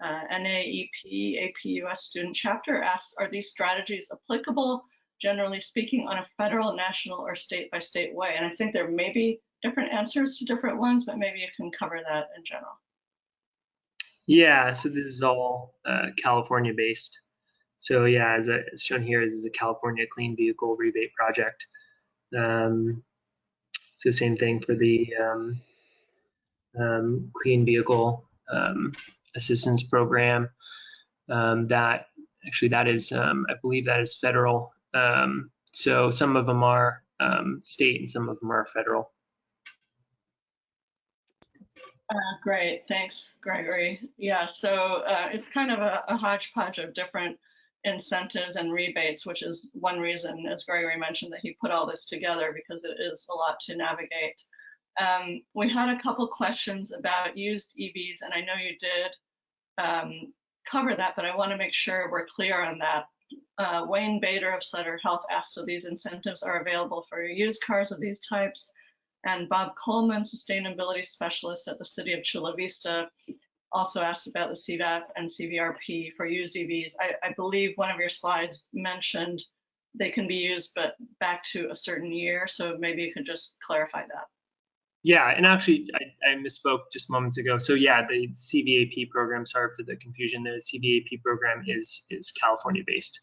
NAEP, APUS Student Chapter, asks, are these strategies applicable, generally speaking, on a federal, national, or state-by-state way? And I think there may be different answers to different ones, but maybe you can cover that in general. Yeah, so this is all California based. So yeah, as shown here, this is a California Clean Vehicle Rebate Project. So same thing for the Clean Vehicle Assistance Program. That is, I believe that is federal. So some of them are state and some of them are federal. Great, thanks, Gregory. Yeah, so it's kind of a hodgepodge of different incentives and rebates, which is one reason, as Gregory mentioned, that he put all this together, because it is a lot to navigate. We had a couple questions about used EVs, and I know you did cover that, but I want to make sure we're clear on that. Wayne Bader of Sutter Health asked, so these incentives are available for used cars of these types. And Bob Coleman, sustainability specialist at the city of Chula Vista, also asked about the CVAP and CVRP for used EVs. I believe one of your slides mentioned they can be used, but back to a certain year. So maybe you could just clarify that. Yeah, and actually, I misspoke just moments ago. So yeah, the CVAP program, sorry for the confusion, the CVAP program is California based.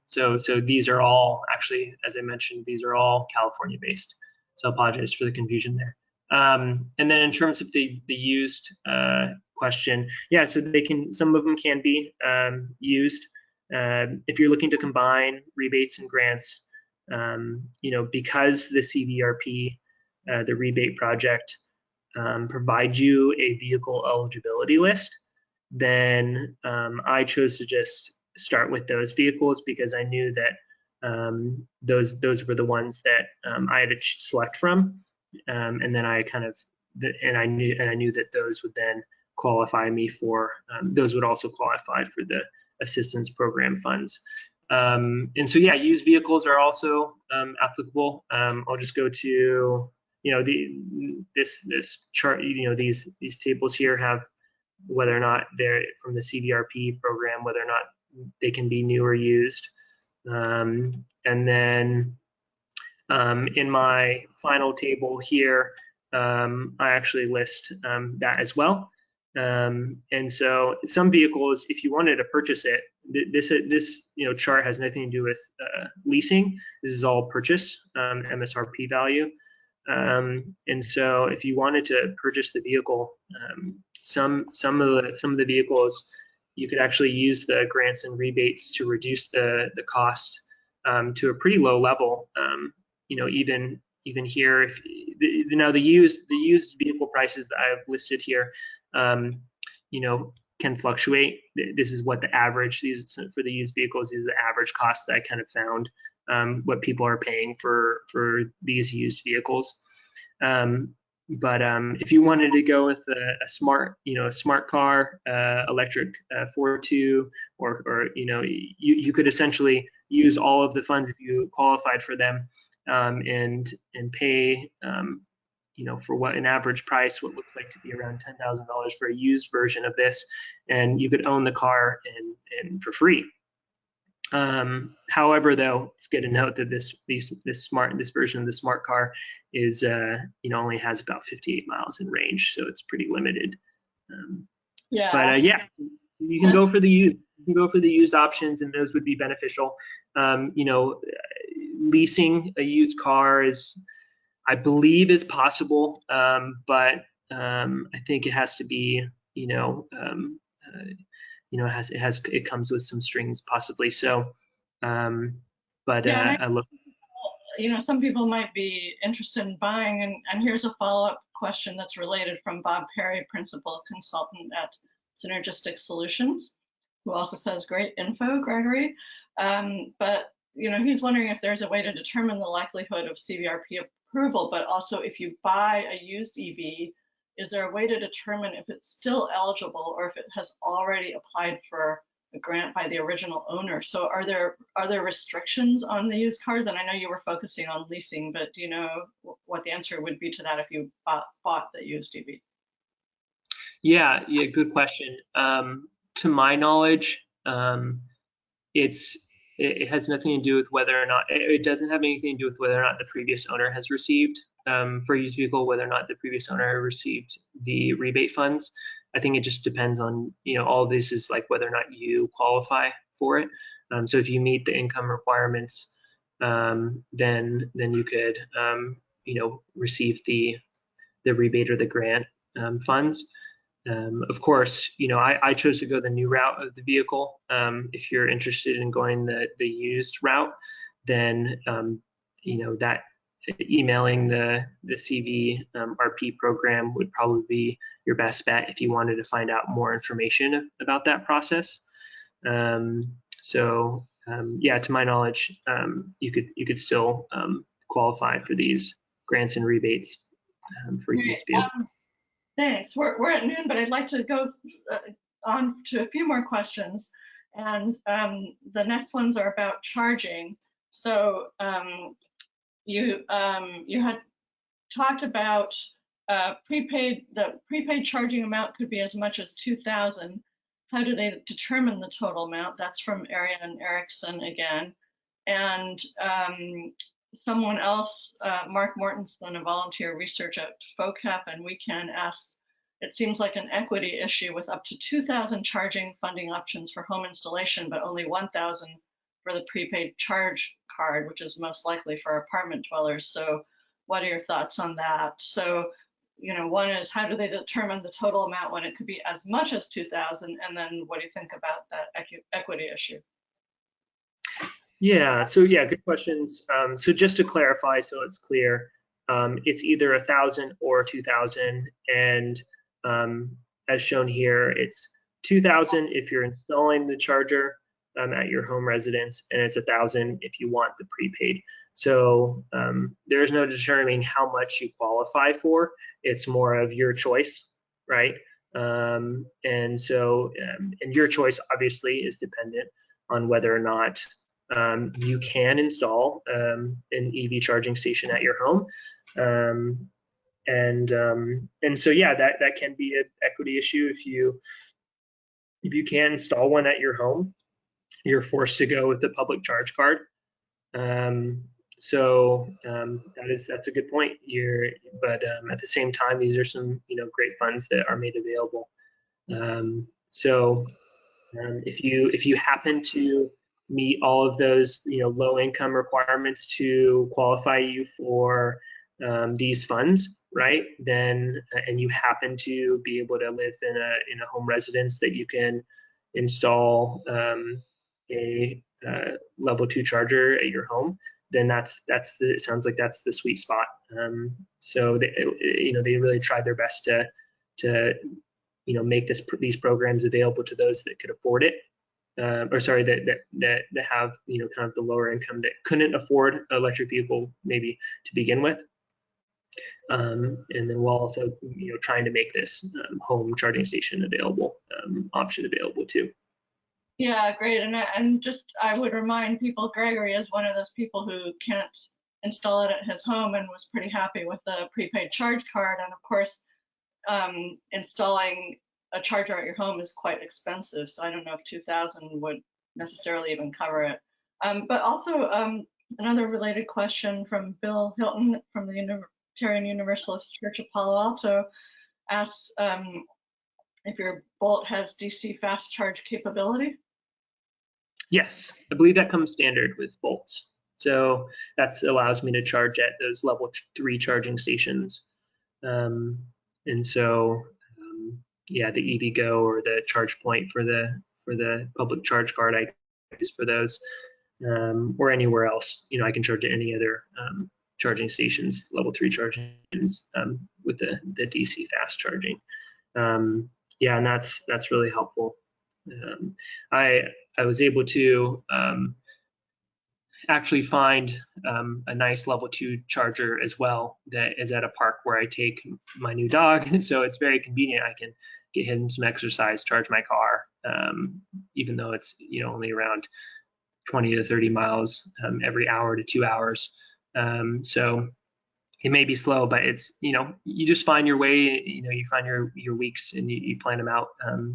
So these are all, actually, as I mentioned, these are all California based. So I apologize for the confusion there. And then in terms of the used question, yeah, so they can, some of them can be used. If you're looking to combine rebates and grants, because the CVRP, the rebate project, provides you a vehicle eligibility list, then I chose to just start with those vehicles because I knew that those were the ones that I had to select from, and then I knew that those would then qualify me for those would also qualify for the assistance program funds. And so yeah, used vehicles are also applicable. I'll just go to this chart. These tables here have whether or not they're from the CVRP program, whether or not they can be new or used. And then in my final table here, I actually list that as well. And so some vehicles, if you wanted to purchase it, this chart has nothing to do with leasing. This is all purchase, MSRP value. And so if you wanted to purchase the vehicle, some of the vehicles, you could actually use the grants and rebates to reduce the cost to a pretty low level. Even here, if the used vehicle prices that I've listed here, can fluctuate. This is what the average for the used vehicles is, the average cost that I kind of found, what people are paying for these used vehicles. But if you wanted to go with a smart car, electric 4.2, or you could essentially use all of the funds if you qualified for them, and pay for what an average price, what looks like to be around $10,000 for a used version of this, and you could own the car and for free. However, though, it's good to note that this version of the smart car is only has about 58 miles in range, so it's pretty limited. Yeah. But yeah, you can go for the used. You can go for the used options, and those would be beneficial. Leasing a used car I believe is possible, but I think it has to be it comes with some strings possibly. So, but yeah, I look. Some people might be interested in buying, and here's a follow-up question that's related from Bob Perry, principal consultant at Synergistic Solutions, who also says great info, Gregory. But he's wondering if there's a way to determine the likelihood of CVRP approval, but also if you buy a used EV, is there a way to determine if it's still eligible or if it has already applied for a grant by the original owner? So are there restrictions on the used cars? And I know you were focusing on leasing, but do you know what the answer would be to that if you bought the used EV? Yeah, good question. To my knowledge, it has nothing to do with whether or not, it doesn't have anything to do with whether or not the previous owner has received, for a used vehicle, whether or not the previous owner received the rebate funds. I think it just depends on, all this is like whether or not you qualify for it. So if you meet the income requirements, then you could, receive the rebate or the grant funds. Of course, I chose to go the new route of the vehicle. If you're interested in going the used route, then that emailing the CVRP program would probably be your best bet if you wanted to find out more information about that process. Yeah, to my knowledge, you could still qualify for these grants and rebates. for Great. used vehicles. Thanks. We're at noon, but I'd like to go on to a few more questions. And the next ones are about charging. So you had talked about the prepaid charging amount could be as much as 2,000. How do they determine the total amount? That's from Ariane Erickson again. And someone else, Mark Mortensen, a volunteer researcher at FOCAP and WeCan, asked, it seems like an equity issue with up to 2,000 charging funding options for home installation, but only 1,000 for the prepaid charge card, which is most likely for apartment dwellers. So what are your thoughts on that? So, one is, how do they determine the total amount when it could be as much as 2,000? And then what do you think about that equity issue? Yeah, so yeah, good questions. So just to clarify, so it's clear, it's either 1,000 or 2,000, and as shown here, it's 2,000 if you're installing the charger at your home residence, and it's 1,000 if you want the prepaid. So there's no determining how much you qualify for. It's more of your choice, right? And your choice obviously is dependent on whether or not you can install an EV charging station at your home. And so yeah, that can be an equity issue. If you can't install one at your home, you're forced to go with the public charge card. That's a good point. But at the same time, these are some great funds that are made available. If you happen to meet all of those low income requirements to qualify you for these funds, right? Then and you happen to be able to live in a home residence that you can install a level 2 charger at your home, then it sounds like that's the sweet spot. So they really tried their best to make these programs available to those that could afford it, that have kind of the lower income that couldn't afford an electric vehicle maybe to begin with. And then while also trying to make this home charging station option available too. Yeah, great. And just I would remind people, Gregory is one of those people who can't install it at his home and was pretty happy with the prepaid charge card. And of course, installing a charger at your home is quite expensive. So I don't know if 2,000 would necessarily even cover it. But also another related question from Bill Hilton from the Unitarian Universalist Church of Palo Alto asks if your Bolt has DC fast charge capability. Yes, I believe that comes standard with Bolts. So that allows me to charge at those level 3 charging stations. And so, yeah, the EVgo or the charge point for the public charge card I use for those, or anywhere else, I can charge at any other charging stations, level 3 charging stations with the DC fast charging. Yeah, and that's really helpful. I was able to actually find a nice level 2 charger as well that is at a park where I take my new dog. So it's very convenient. I can get him some exercise, charge my car, even though it's only around 20 to 30 miles every hour to 2 hours. So it may be slow, but it's you just find your way. You find your weeks and you plan them out.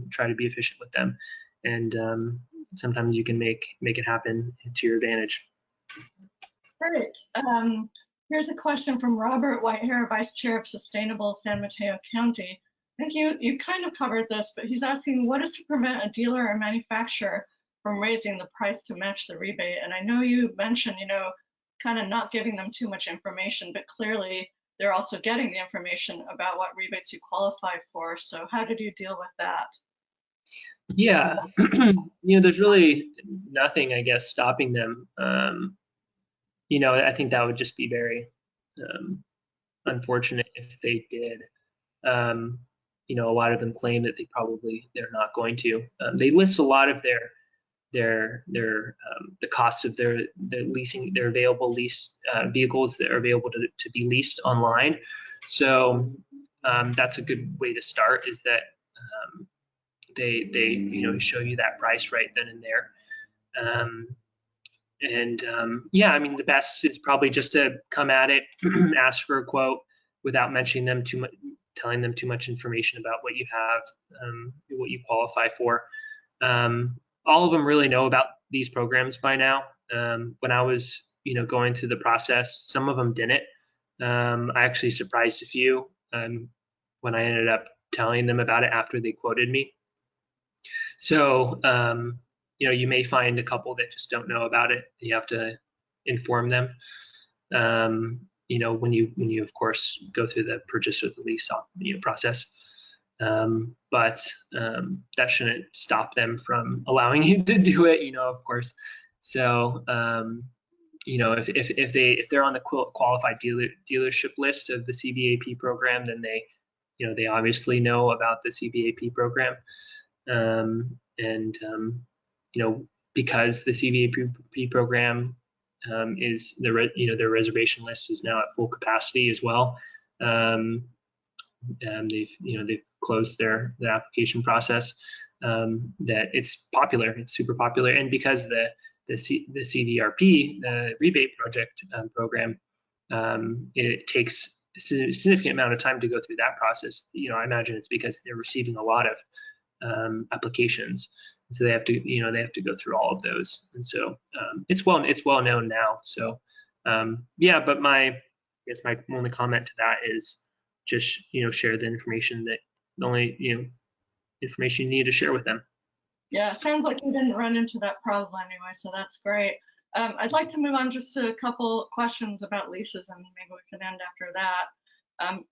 Try to be efficient with them, and sometimes you can make it happen to your advantage. Great. Here's a question from Robert Whitehair, Vice Chair of Sustainable San Mateo County. I think you kind of covered this, but he's asking what is to prevent a dealer or manufacturer from raising the price to match the rebate? And I know you mentioned, kind of not giving them too much information, but clearly they're also getting the information about what rebates you qualify for. So how did you deal with that? Yeah, there's really nothing, I guess, stopping them. I think that would just be very unfortunate if they did. A lot of them claim that they're not going to. They list a lot of the cost of their leasing, their available lease vehicles that are available to be leased online. So that's a good way to start, is that they show you that price right then and there. Yeah, I mean, the best is probably just to come at it, ask for a quote without mentioning them too much, telling them too much information about what you have, what you qualify for. All of them really know about these programs by now. When I was, going through the process, some of them didn't. I actually surprised a few when I ended up telling them about it after they quoted me. So, you may find a couple that just don't know about it. You have to inform them. When you of course go through the purchase or the lease, process. But that shouldn't stop them from allowing you to do it, of course. So, if they're on the qualified dealership list of the CVAP program, then they obviously know about the CVAP program. Because the CVAP program is their reservation list is now at full capacity as well. They've closed their application process. That it's popular, it's super popular, and because the CVRP, the rebate project program, it takes a significant amount of time to go through that process. I imagine it's because they're receiving a lot of applications, so they have to go through all of those, and so it's well known now. So yeah, but my only comment to that is just share the information, that the only information you need to share with them. Yeah, sounds like you didn't run into that problem anyway, so that's great. I'd like to move on just to a couple questions about leases, and maybe we can end after that.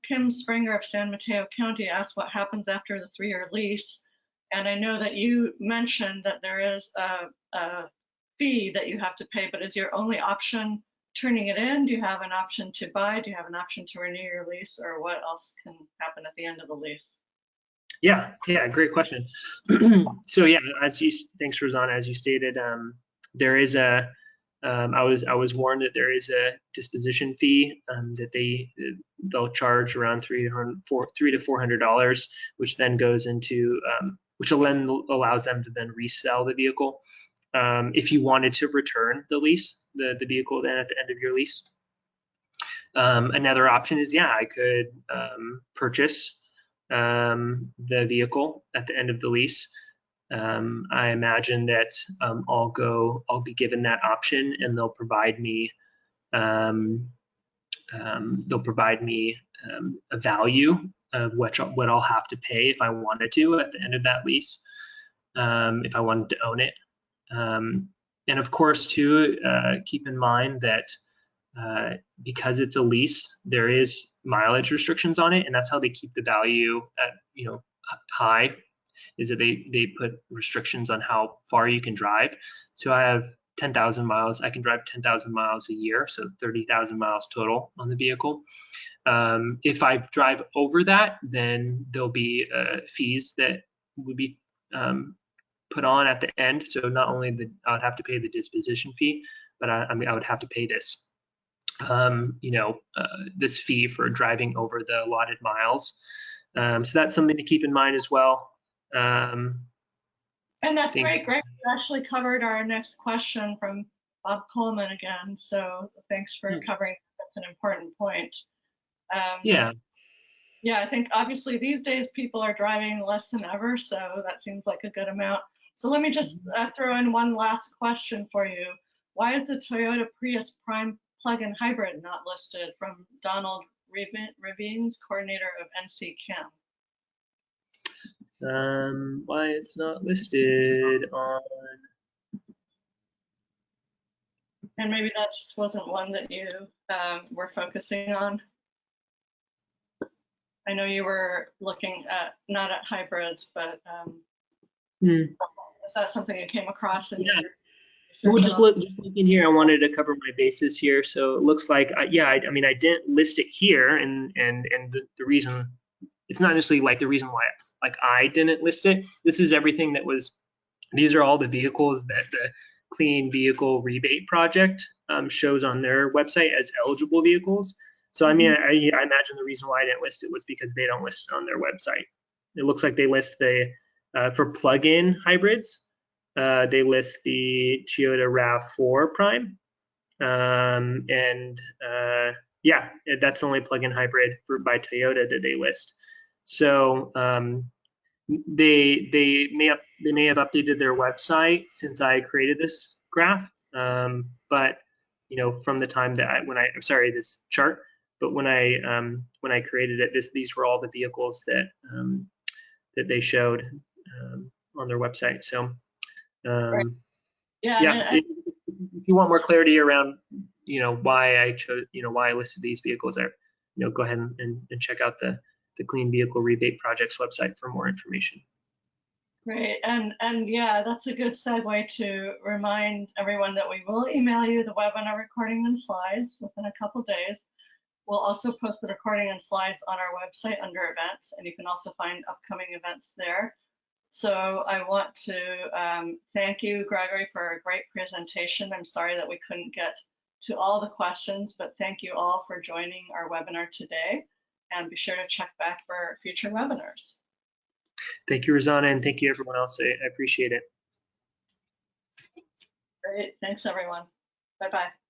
Kim Springer of San Mateo County asked what happens after the 3-year lease. And I know that you mentioned that there is a fee that you have to pay, but is your only option turning it in? Do you have an option to buy? Do you have an option to renew your lease, or what else can happen at the end of the lease? Yeah, great question. So yeah, thanks, Rosanna. As you stated, there is I was warned that there is a disposition fee that they'll charge around $300 to $400, which then goes into which then allows them to then resell the vehicle if you wanted to return the vehicle then at the end of your lease. Another option is, I could purchase the vehicle at the end of the lease. I imagine that I'll be given that option, and they'll provide me a value of what I'll have to pay if I wanted to at the end of that lease, if I wanted to own it. And of course, too, keep in mind that because it's a lease, there is mileage restrictions on it, and that's how they keep the value at high, is that they put restrictions on how far you can drive. So I have 10,000 miles. I can drive 10,000 miles a year, so 30,000 miles total on the vehicle. If I drive over that, then there'll be fees that would be put on at the end. So not only I would have to pay the disposition fee, but I would have to pay this this fee for driving over the allotted miles. So that's something to keep in mind as well. And that's great. Greg actually covered our next question from Bob Coleman again. So thanks for covering. That's an important point. Yeah, I think obviously these days people are driving less than ever, so that seems like a good amount. So let me just throw in one last question for you. Why is the Toyota Prius Prime plug-in hybrid not listed? From Donald Ravines, coordinator of NC Chem. Why it's not listed on? And maybe that just wasn't one that you were focusing on. I know you were looking at, not at hybrids, but is that something you came across? Well, just looking here, I wanted to cover my bases here. So it looks like, I didn't list it here, and the reason, it's not necessarily like the reason why I didn't list it. This is everything that was, these are all the vehicles that the Clean Vehicle Rebate Project shows on their website as eligible vehicles. So I mean, I imagine the reason why I didn't list it was because they don't list it on their website. It looks like they list the for plug-in hybrids. They list the Toyota RAV4 Prime, and yeah, that's the only plug-in hybrid by Toyota that they list. So they may have updated their website since I created this graph, but from the time that this chart, but when I created it, these were all the vehicles that that they showed on their website. So Right. Yeah. yeah, if you want more clarity around why I chose why I listed these vehicles, go ahead and check out the Clean Vehicle Rebate Project's website for more information. Great. And yeah, that's a good segue to remind everyone that we will email you the webinar recording and slides within a couple days. We'll also post the recording and slides on our website under events, and you can also find upcoming events there. So I want to thank you, Gregory, for a great presentation. I'm sorry that we couldn't get to all the questions, but thank you all for joining our webinar today, and be sure to check back for future webinars. Thank you, Rosanna, and thank you everyone else. I appreciate it. Great. Thanks, everyone. Bye-bye.